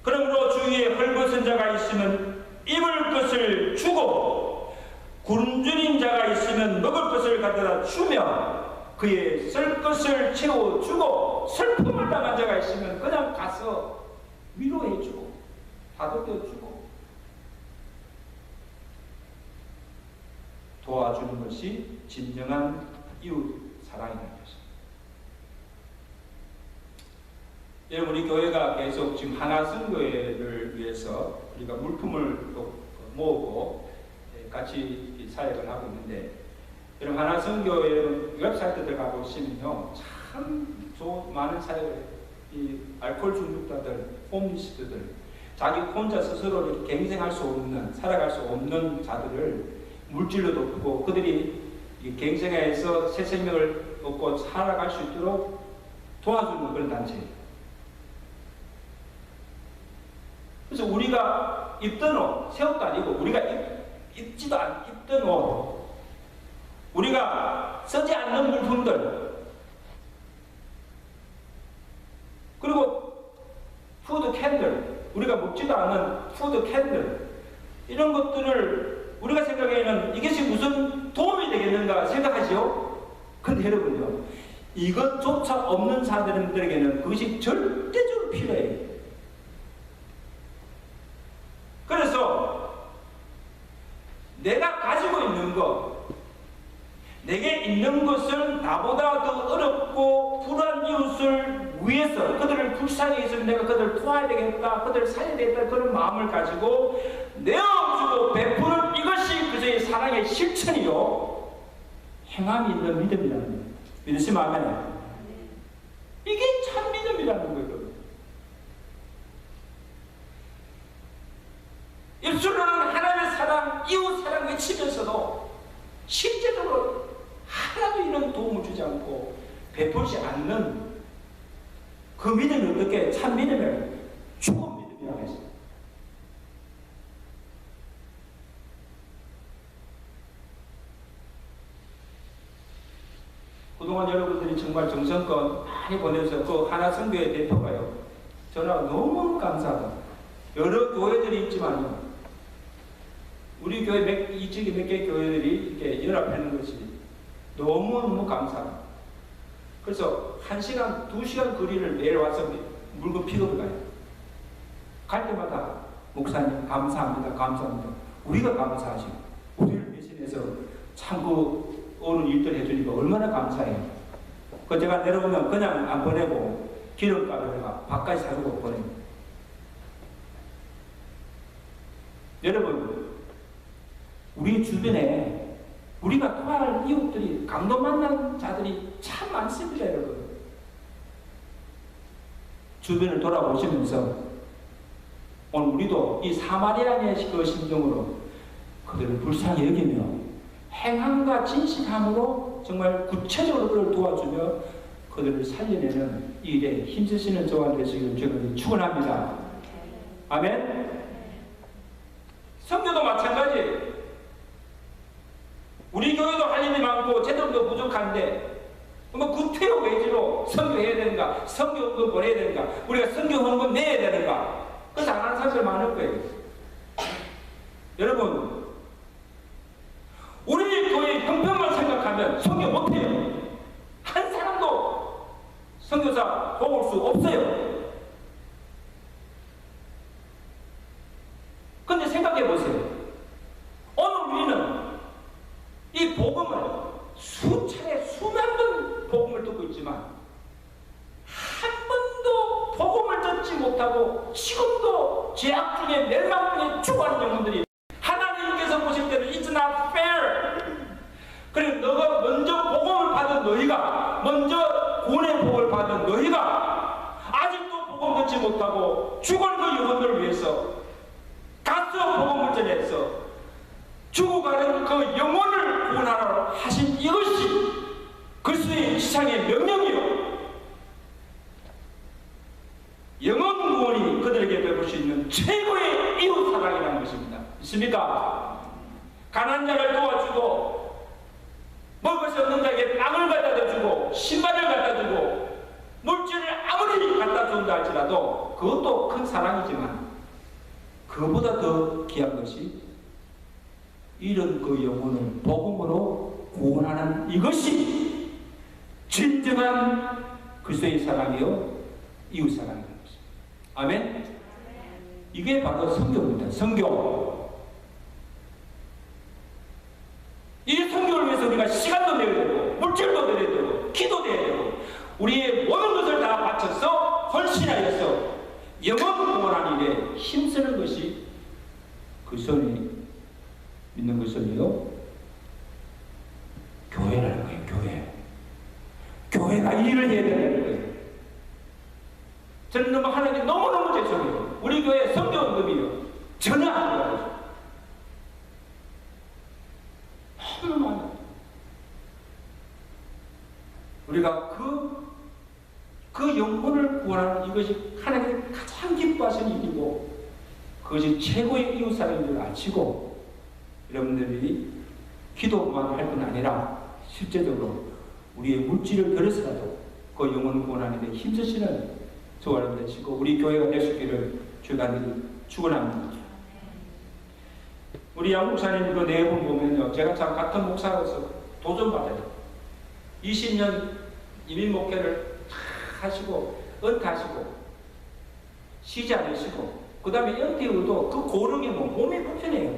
그러므로 주위에 헐벗은 자가 있으면 입을 것을 주고 굶주린 자가 있으면 먹을 것을 갖다 주며 그의 쓸 것을 채워주고 슬픔을 당한 자가 있으면 그냥 가서 위로해주고 다독여주고 도와주는 것이 진정한 이웃 사랑이라는 것입니다. 여러분, 우리 교회가 계속 지금 하나성교회를 위해서 우리가 물품을 또 모으고 같이 사역을 하고 있는데, 여러분 하나성교회 웹사이트 들어가 보시면요 참 많은 사역을 해요. 이 알코올 중독자들, 홈리스트들, 자기 혼자 스스로 이렇게 갱생할 수 없는, 살아갈 수 없는 자들을 물질로 돕고 그들이 갱생해서 새 생명을 얻고 살아갈 수 있도록 도와주는 그런 단체예요. 그래서 우리가 입던 옷, 새 옷도 아니고 우리가 입지도 입던 옷, 우리가 쓰지 않는 물품들, 그리고 푸드 캔들, 우리가 먹지도 않는 푸드 캔들, 이런 것들을 우리가 생각에는 이것이 무슨 도움이 되겠는가 생각하지요? 근데 여러분요, 이것조차 없는 사람들에게는 그것이 절대적으로 필요해요. 그래서 내가 가지고 있는 것, 내게 있는 것을 나보다 더 어렵고 불우한 이웃을 위해서 그들을 불쌍히 있으면 내가 그들을 도와야 되겠다, 그들을 살려야 되겠다, 그런 마음을 가지고 내어주고 베푸는 이것이 그의 사랑의 실천이요 행함이 있는 믿음이라는 거예요. 믿으시면 아멘. 이게 참 믿음이라는 거예요. 입술로는 하나님의 사랑, 이웃 사랑 외치면서도 실제적으로 하나도 이런 도움을 주지 않고 베풀지 않는 그 믿음이 어떻게 참 믿음을 죽은 믿음이라고 했어요. 그동안 여러분들이 정말 정성껏 많이 보내서 그 하나성교회 대표가요, 전화 너무 감사하다. 여러 교회들이 있지만요, 우리 교회 이쪽에 몇 개 교회들이 이렇게 연합하는 것이 너무너무 감사합니다. 그래서 1시간, 2시간 거리를 매일 와서 물건 픽업을 가요. 갈 때마다 목사님 감사합니다, 감사합니다. 우리가 감사하지. 우리를 대신해서 참 그 어느 일들 해주니까 얼마나 감사해요. 그 제가 내려오면 그냥 안 보내고 기름값을 내가 밥까지 사주고 보내요. 여러분, 우리 주변에 우리가 도와할 이웃들이, 강도 만난 자들이 참 많습니다, 여러분. 주변을 돌아보시면서 오늘 우리도 이 사마리아인의 그 심정으로 그들을 불쌍히 여기며 행함과 진실함으로 정말 구체적으로 그를 도와주며 그들을 살려내는 이 일에 힘쓰시는 저와 되시길 주님을 축원합니다. 아멘. 성교도 마찬가지. 우리 교회도 할 일이 많고 제도도 부족한데 뭐 구태여 외지로 선교해야 되는가, 선교헌금 보내야 되는가, 우리가 선교헌금 내야 되는가, 그래서 안 하는 사람들 많을 거예요. 여러분, 우리 교회 형편만 생각하면 선교 못해요. 한 사람도 선교사 뽑을 수 없어요. 근데 생각해 보세요. 오늘 우리는 이 복음을 수차례 수만 번 복음을 듣고 있지만 한 번도 복음을 듣지 못하고 지금도 죄악 중에 멸망 중에 죽어가는 영혼들이 하나님께서 보실 때는 it's not fair. 그래, 너가 먼저 복음을 받은 너희가, 먼저 구원의 복을 받은 너희가 아직도 복음 듣지 못하고 죽을 그 영혼들을 위해서 가서 복음을 전해서 죽어가는 그 영혼을 구원하러 하신 이것이 그리스도의 지상의 명령이요 영원 구원이 그들에게 베풀 수 있는 최고의 이웃 사랑이라는 것입니다. 있습니까? 가난한 자를 도와주고 먹을 것이 없는 자에게 빵을 갖다 주고 신발을 갖다 주고 물질을 아무리 갖다 준다 할지라도 그것도 큰 사랑이지만 그보다 더 귀한 것이 이런 그 영혼을 복음으로 구원하는 이것이 진정한 그리스도의 사랑이요 이웃 사랑이라는 것입니다. 아멘. 이게 바로 성경입니다. 성경. 이 성경을 위해서 우리가 시간도 내야 되고 물질도 내야 되고 기도 내야 되고 우리의 모든 것을 다 바쳐서 헌신하여서 영원 구원하는 일에 힘쓰는 것이 그리스도를 믿는 것은요 교회라는 거예요. 교회가 이 일을 해야 되는 거예요. 저는 너무 하나님께 너무너무 죄송해요. 우리 교회 성교원금이요 전혀 안 좋아요. 너무 많아요. 우리가 그 영혼을 구원하는 이것이 하나님이 가장 기뻐하시는 일이고 그것이 최고의 이웃사랑인 줄 아시고 여러분들이 기도만 할 뿐 아니라 실제적으로 우리의 물질을 들여서라도 그 영혼을 구원하는 데 힘쓰시는 저와 여러분 되시고 우리 교회가 될 수 있기를 주간히 축원합니다. 우리 양 목사님 그 내용 보면요 제가 참 같은 목사로서 도전받아요. 20년 이민 목회를 다 하시고 은퇴하시고 쉬지 않으시고 그 다음에 은퇴 후도 그 고령의 몸이 불편해요.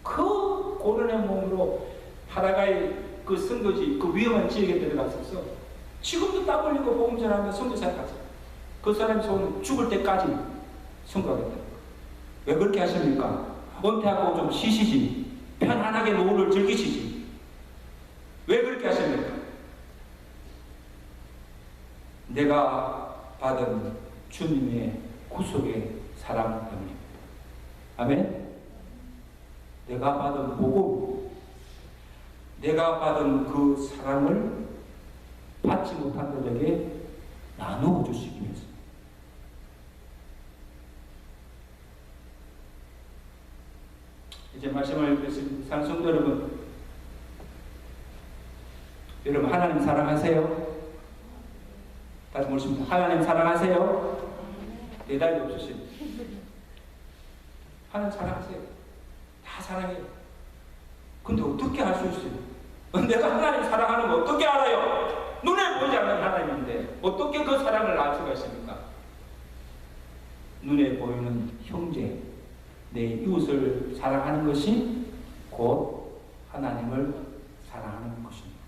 그 고령의 몸으로 파라과이 그 선교지 그 위험한 지역에 들어갔었어. 지금도 땀 흘리고 복음 전하며 선교사에 갔어. 그 사람이 손 죽을 때까지 선교하겠다. 왜 그렇게 하십니까? 은퇴하고 좀 쉬시지. 편안하게 노후를 즐기시지. 왜 그렇게 하십니까? 내가 받은 주님의 구속의 사랑 때문입니다. 아멘? 내가 받은 복음, 내가 받은 그 사랑을 받지 못한 자에게 나누어 주시기 위해서. 이제 말씀을 드리겠습니다. 사랑하는 성도 여러분, 여러분 하나님 사랑하세요? 다시 묻습니다. 하나님 사랑하세요? 대답이 없으십니다. 하나님 사랑하세요? 다 사랑해요. 근데 어떻게 알 수 있어요? 내가 하나님 사랑하는 거 어떻게 알아요? 눈에 보이지 않는 하나님인데 어떻게 그 사랑을 알 수가 있습니까? 눈에 보이는 형제, 내 이웃을 사랑하는 것이 곧 하나님을 사랑하는 것입니다.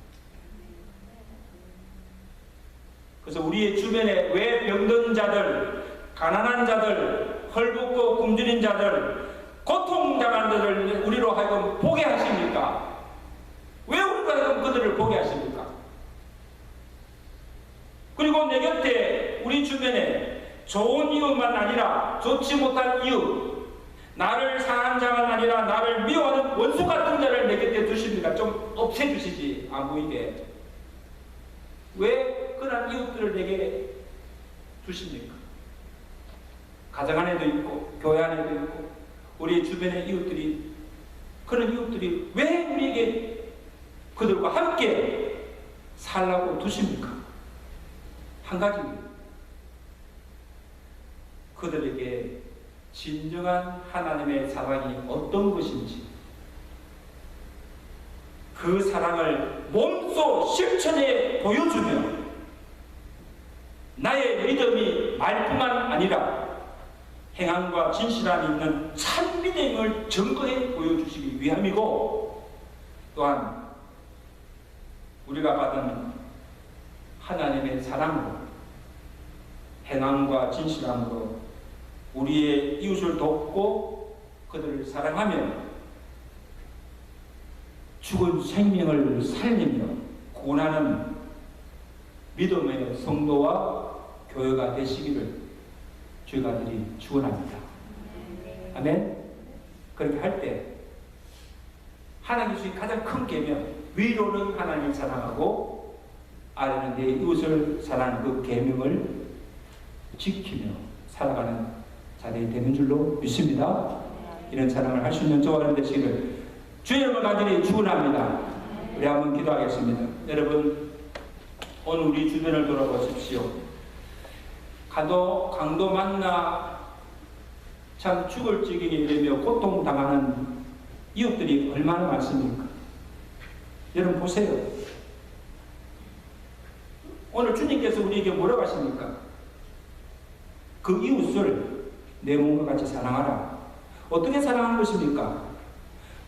그래서 우리의 주변에 왜 병든 자들, 가난한 자들, 헐벗고 굶주린 자들, 고통당한 자들 우리로 하여금 보게 하십니까? 왜 우리로 하여금 그들을 보게 하십니까? 그리고 내 곁에 우리 주변에 좋은 이웃만 아니라 좋지 못한 이웃, 나를 상한 자가 아니라 나를 미워하는 원수 같은 자를 내 곁에 두십니까? 좀 없애주시지 안 보이게. 왜 그런 이웃들을 내게 두십니까? 가정 안에도 있고 교회 안에도 있고 우리 주변의 이웃들이 그런 이웃들이 왜 우리에게 그들과 함께 살라고 두십니까? 한 가지입니다. 그들에게 진정한 하나님의 사랑이 어떤 것인지 그 사랑을 몸소 실천에 보여주며 나의 믿음이 말뿐만 아니라 행함과 진실함이 있는 참 믿음을 증거해 보여주시기 위함이고 또한 우리가 받은 하나님의 사랑으로 행함과 진실함으로 우리의 이웃을 돕고 그들을 사랑하며 죽은 생명을 살리며 구원하는 믿음의 성도와 교회가 되시기를 주의 아들이 축원합니다. 아멘. 그렇게 할 때 하나님 주신 가장 큰 계명, 위로는 하나님을 사랑하고 아래는 내 이웃을 사랑하는 그 계명을 지키며 살아가는 자들이 되는 줄로 믿습니다. 이런 사랑을 할 수 있는 저와 여러분 되시기를 주의 이름을 간절히 축원합니다. 우리 한번 기도하겠습니다. 여러분, 오늘 우리 주변을 돌아보십시오. 강도 만나 참 죽을 지경에 이르며 고통당하는 이웃들이 얼마나 많습니까? 여러분 보세요. 오늘 주님께서 우리에게 뭐라고 하십니까? 그 이웃을 내 몸과 같이 사랑하라. 어떻게 사랑하는 것입니까?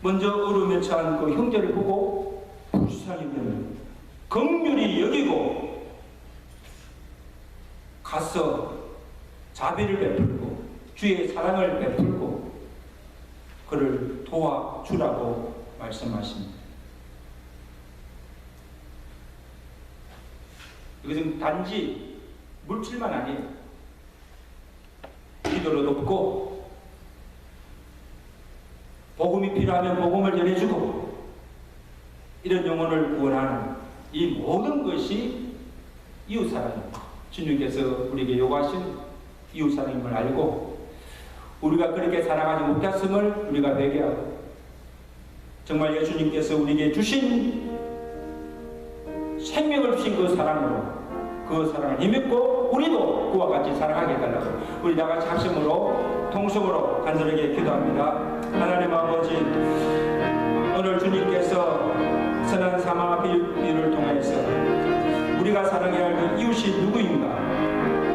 먼저 어려움에 처한 그 형제를 보고 불쌍히 여기는 긍휼히 여기고 가서 자비를 베풀고 주의 사랑을 베풀고 그를 도와주라고 말씀하십니다. 이것은 단지 물질만 아니에요. 기도로 돕고 복음이 필요하면 복음을 전해주고 이런 영혼을 구원하는 이 모든 것이 이웃사랑입니다. 주님께서 우리에게 요구하신 이웃사랑임을 알고 우리가 그렇게 살아가지 못했음을 우리가 회개하고 정말 예수님께서 우리에게 주신 생명을 주신 그 사랑으로 그 사랑을 힘입고 우리도 그와 같이 사랑하게 해달라고 우리 다같이 합심으로 통성으로 간절하게 기도합니다. 하나님 아버지, 오늘 주님께서 선한 사마 비유를 통해서 우리가 사랑해야 할 그 이웃이 누구인가,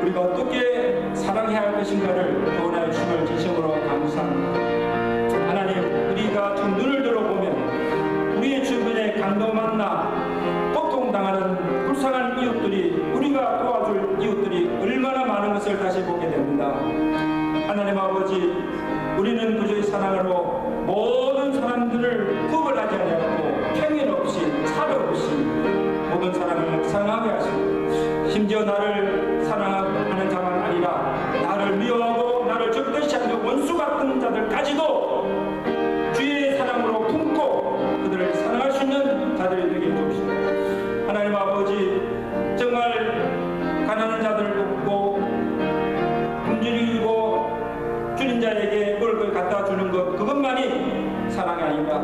우리가 어떻게 사랑해야 할 것인가를 교훈하여 주심을 진심으로 감사합니다. 하나님, 우리가 좀 눈을 들어보면 우리의 주변에 강도 만나 고통당하는 불쌍한 이웃들이, 우리가 도와줄 이웃들이 얼마나 많은 것을 다시 보게 됩니다. 하나님 아버지, 우리는 그저의 사랑으로 모든 사람들을 구분하지 않고 편견 없이 차별 없이 모든 사람을 사랑하게 하시고 심지어 나를 사랑하는 자만 아니라 나를 미워하고 나를 적대시하는 원수 같은 자들까지도 주의 사랑으로 품고 그들을 사랑할 수 있는 자들이 되게 해주시고, 하나님 아버지, 정말 가난한 자들을 돕고 굶주리고 주는 자에게 먹을 걸 갖다 주는 것, 그것만이 사랑이 아닙니다.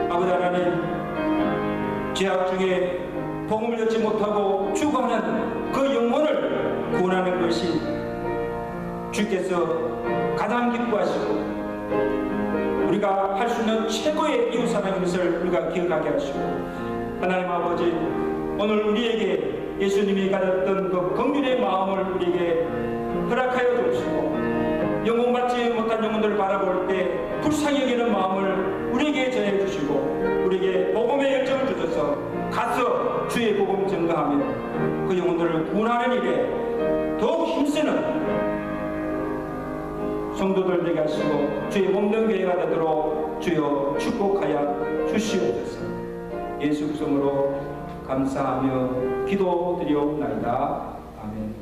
아버지 하나님, 죄악 중에 복음을 듣지 못하고 죽어가는 그 영혼을 구원하는 것이 주께서 가장 기뻐하시고 우리가 할 수 있는 최고의 이웃사랑인 것을 우리가 기억하게 하시고, 하나님 아버지, 오늘 우리에게 예수님이 가졌던 그 긍휼의 마음을 우리에게 허락하여 주시고 영혼받지 못한 영혼들을 바라볼 때 불쌍히 여기는 마음을 우리에게 전해 주시고 우리에게 복음의 열정을 주셔서 가서 주의 복음 증거하며 그 영혼들을 구원하는 일에 더욱 힘쓰는 성도들 되게 하시고 주의 몸된 교회가 되도록 주여 축복하여 주시옵소서. 예수 그리스도로 감사하며 기도드리옵나이다. 아멘.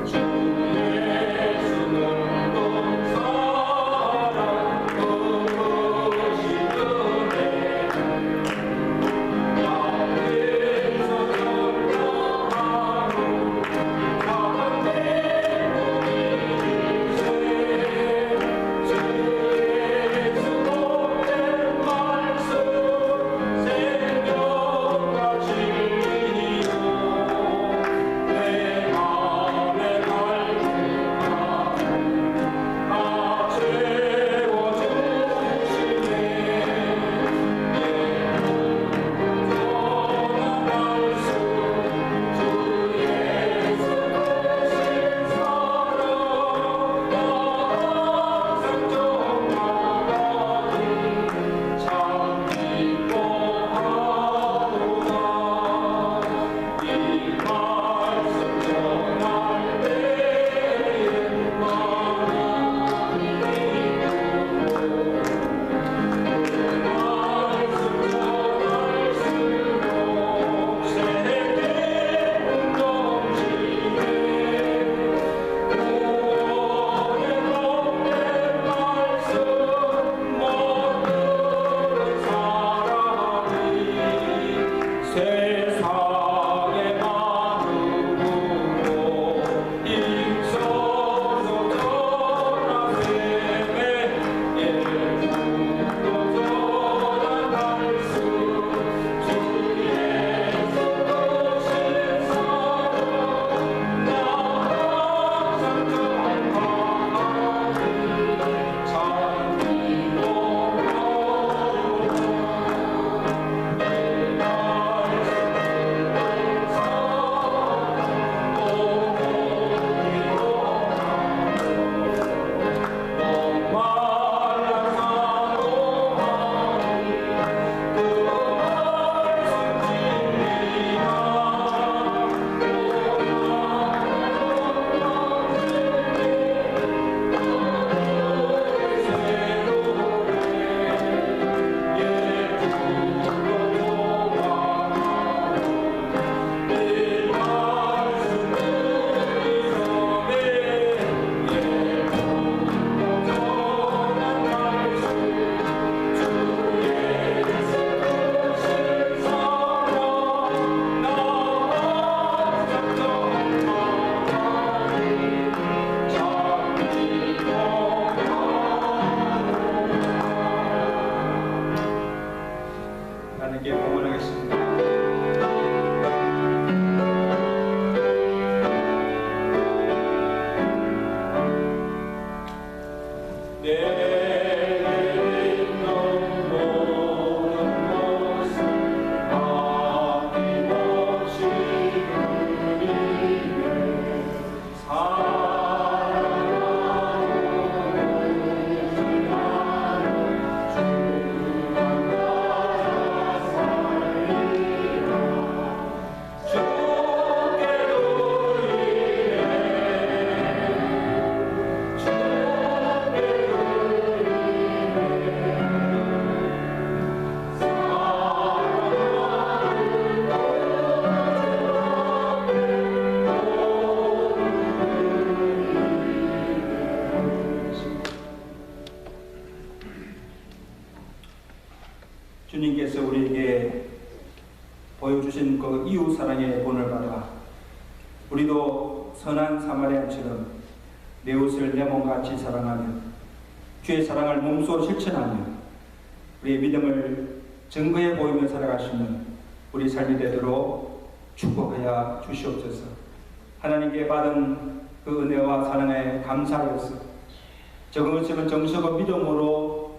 주 세상의 마음으로 인서서 전하세 예수도 전할 수 주 예수 오신 사랑 나 항상 전하리 자기도 하나님께 공헌하겠습니다. 내게 있는 모든 것을 아낌없이 드리네 주님께서 우리에게 보여주신 그 이웃 사랑의 본을 받아 우리도 선한 사마리아처럼 내 옷을 내 몸같이 사랑하며 주의 사랑을 몸소 실천하며 우리의 믿음을 증거해 보이며 살아갈 수 있는 우리 삶이 되도록 축복하여 주시옵소서. 하나님께 받은 그 은혜와 사랑에 감사하여서 적은 것이면 정성과 믿음으로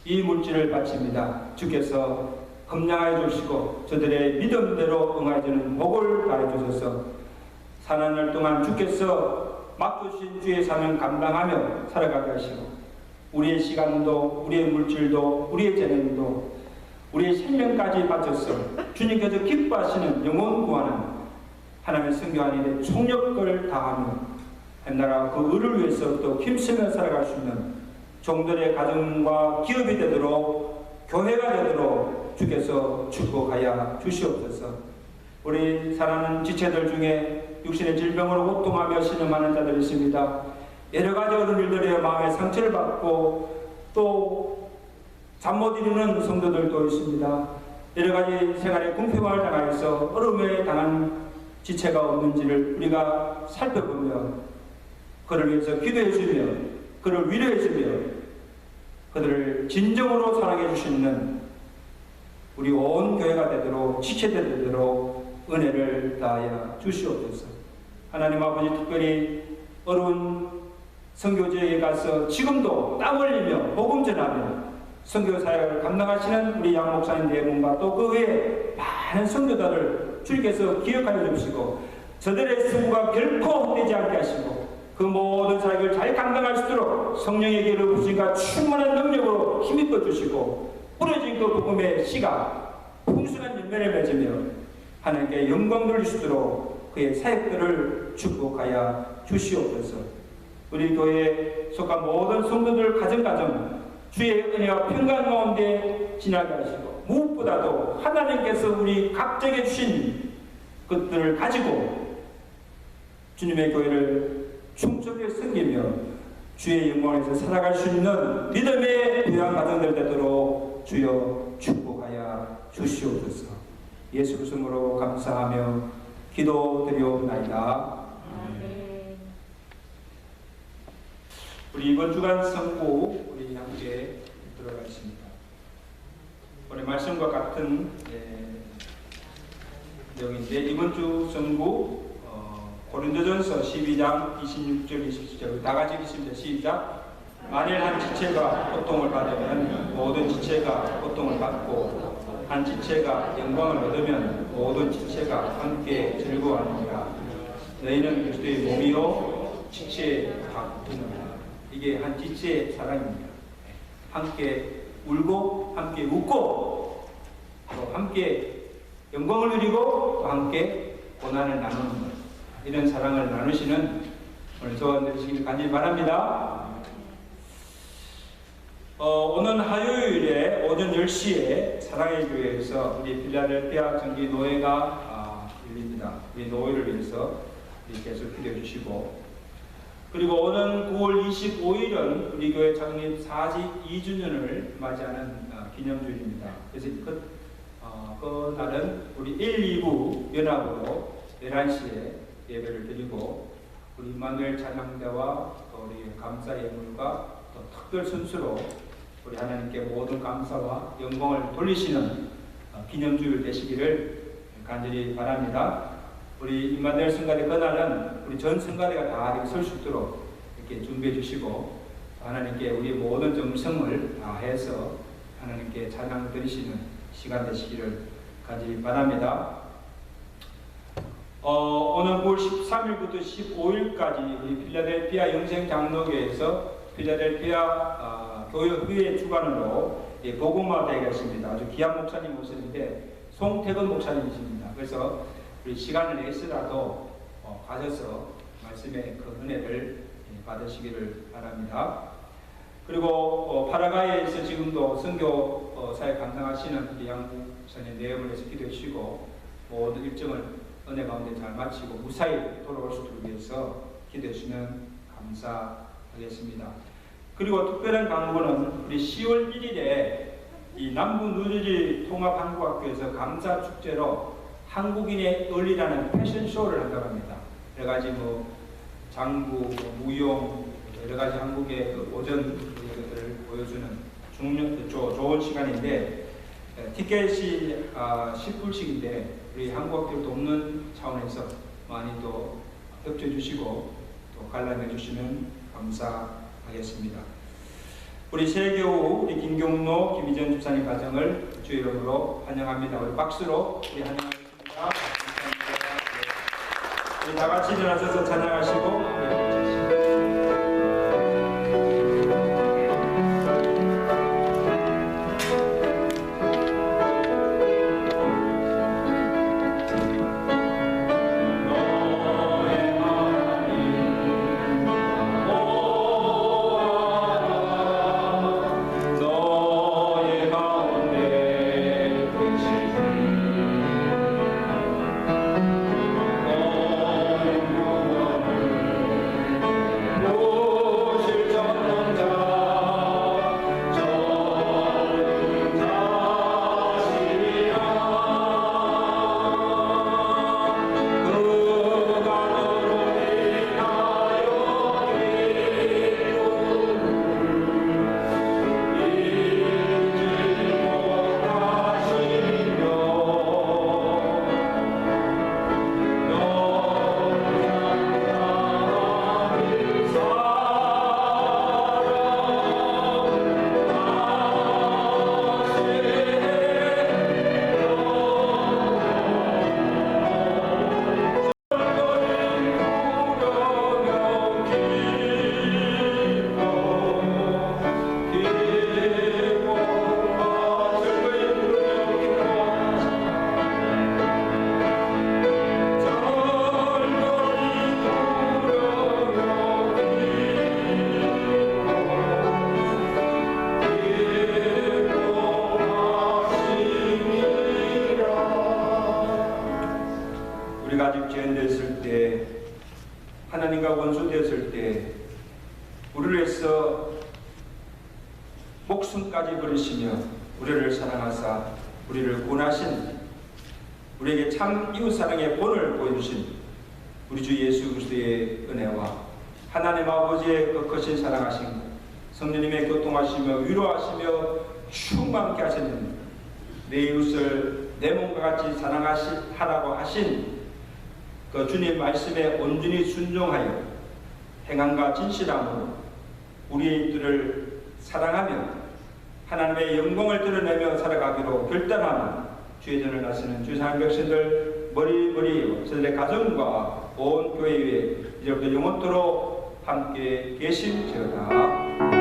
이 물질을 바칩니다. 주께서 검량하여 주시고 저들의 믿음대로 응하여 주는 복을 가해 주셔서 사는 동안 주께서 맡겨주신 주의 사명 감당하며 살아가게 하시고 우리의 시간도 우리의 물질도 우리의 재능도 우리의 생명까지 바쳐서 주님께서 기뻐하시는 영혼 구하는 하나님의 선교한 일에 총력을 다하며 한나라 그 의를 위해서 또 힘쓰며 살아갈 수 있는 종들의 가정과 기업이 되도록 교회가 되도록 주께서 축복하여 주시옵소서. 우리 사랑하는 지체들 중에 육신의 질병으로 고통하며 신음하는 자들이 있습니다. 여러 가지 어려운 일들에 마음의 상처를 받고 또 잠 못 이루는 성도들도 있습니다. 여러 가지 생활의 궁핍함을 당하여서 어려움에 당한 지체가 없는지를 우리가 살펴보며 그를 위해서 기도해주며 그를 위로해주며 그들을 진정으로 사랑해 주시는 우리 온 교회가 되도록 지체들 되도록 은혜를 다하여 주시옵소서. 하나님 아버지, 특별히 어려운 선교지에 가서 지금도 땀 흘리며 복음 전하며 선교 사역을 감당하시는 우리 양 목사님 네 분과 또 그 외에 많은 선교사를 주님께서 기억하여 주시고 저들의 승부가 결코 헛되지 않게 하시고 그 모든 사역을 잘 감당할 수 있도록 성령의 기를 부으신가 충만한 능력으로 힘입어 주시고 뿌려진 그 복음의 씨가 풍성한 열매를 맺으며 하나님께 영광 돌릴 수 있도록 그의 사역들을 축복하여 주시옵소서. 우리 교회에 속한 모든 성도들 가정 주의 은혜와 평강 가운데 지나게 하시고 무엇보다도 하나님께서 우리 각자에게 주신 것들을 가지고 주님의 교회를 충성하게 섬기며 주의 영광에서 살아갈 수 있는 믿음의 부양 가정들 되도록 주여 축복하여 주시옵소서. 예수 그리스도로 감사하며 기도드리옵나이다. 우리 이번 주간 성구 우리 함께 들어가겠습니다. 오늘 말씀과 같은 내용인데 이번 주 성구 고린도전서 12장 26절 27절 다 같이 읽습니다. 시작. 만일 한 지체가 고통을 받으면 모든 지체가 고통을 받고 한 지체가 영광을 얻으면 모든 지체가 함께 즐거워하느니라. 너희는 그리스도의 몸이요 지체의 각이니라. 이게 한 지체의 사랑입니다. 함께 울고 함께 웃고 또 함께 영광을 누리고 또 함께 고난을 나누는 것, 이런 사랑을 나누시는 오늘 소원 되시길 간절히 바랍니다. 오는 화요일에 오전 10시에 사랑의 교회에서 우리 필라델피아 정기 노회가 열립니다. 우리 노회를 위해서 우리 계속 기도해 주시고, 그리고 오는 9월 25일은 우리 교회 창립 42주년을 맞이하는 기념주일입니다. 그래서 그 날은 우리 1, 2부 연합으로 11시에 예배를 드리고 우리 임마누엘 찬양대와 또 우리 감사 예물과 또 특별 순수로 우리 하나님께 모든 감사와 영광을 돌리시는 기념주일 되시기를 간절히 바랍니다. 우리 임마누엘 성가대 그날은 우리 전 성가대가 다 설 수 있도록 이렇게 준비해 주시고 하나님께 우리 모든 정성을 다해서 하나님께 찬양 드리시는 시간 되시기를 간절히 바랍니다. 오늘 9월 13일부터 15일까지 우리 필라델피아 영생장로교에서 필라델피아 교회의 주관으로 복음화 대회가 있습니다. 아주 귀한 목사님 모습인데 송태근 목사님이십니다. 그래서 우리 시간을 내서라도 가셔서 말씀의 그 은혜를 받으시기를 바랍니다. 그리고 파라과이에서 지금도 선교 사역 감당하시는 우리 양국 목사님 내음을 해서 기도해 주시고 모든 일정을 은혜 가운데 잘 마치고 무사히 돌아올 수 있도록 위해서 기도해 주시면 감사하겠습니다. 그리고 특별한 강구는 우리 10월 1일에 이 남부 뉴저지 통합한국학교에서 감사 축제로 한국인의 의리라는 패션쇼를 한다고 합니다. 여러 가지 장구, 무용, 여러 가지 한국의 그 오전 것들을 보여주는 좋은 시간인데 티켓이 10불씩인데 우리 한국학교를 돕는 차원에서 많이 또 협조해 주시고 또 관람해 주시면 감사하겠습니다. 우리 세교우 우리 김경로 김희전 집사님 가정을 주의 이름으로 환영합니다. 우리 박수로 우리 환영하겠습니다. 우리 다 같이 일어나셔서 찬양하시고 우리가 아직 죄인되었을 때 하나님과 원수되었을 때 우리를 위해서 목숨까지 버리시며 우리를 사랑하사 우리를 구원하신 우리에게 참 이웃사랑의 본을 보여주신 우리 주 예수 그리스도의 은혜와 하나님 아버지의 그 크신 사랑하심, 성령님의 교통하시며 위로하시며 충만케 하시는 내 이웃을 내 몸과 같이 사랑하라고 하신 그 주님 말씀에 온전히 순종하여 행함과 진실함으로 우리들을 사랑하며 하나님의 영광을 드러내며 살아가기로 결단하는 주의 전을 나서는 주상한 백성들 머리머리 저들의 가정과 온 교회 위에 이제부터 영원토록 함께 계실지어다.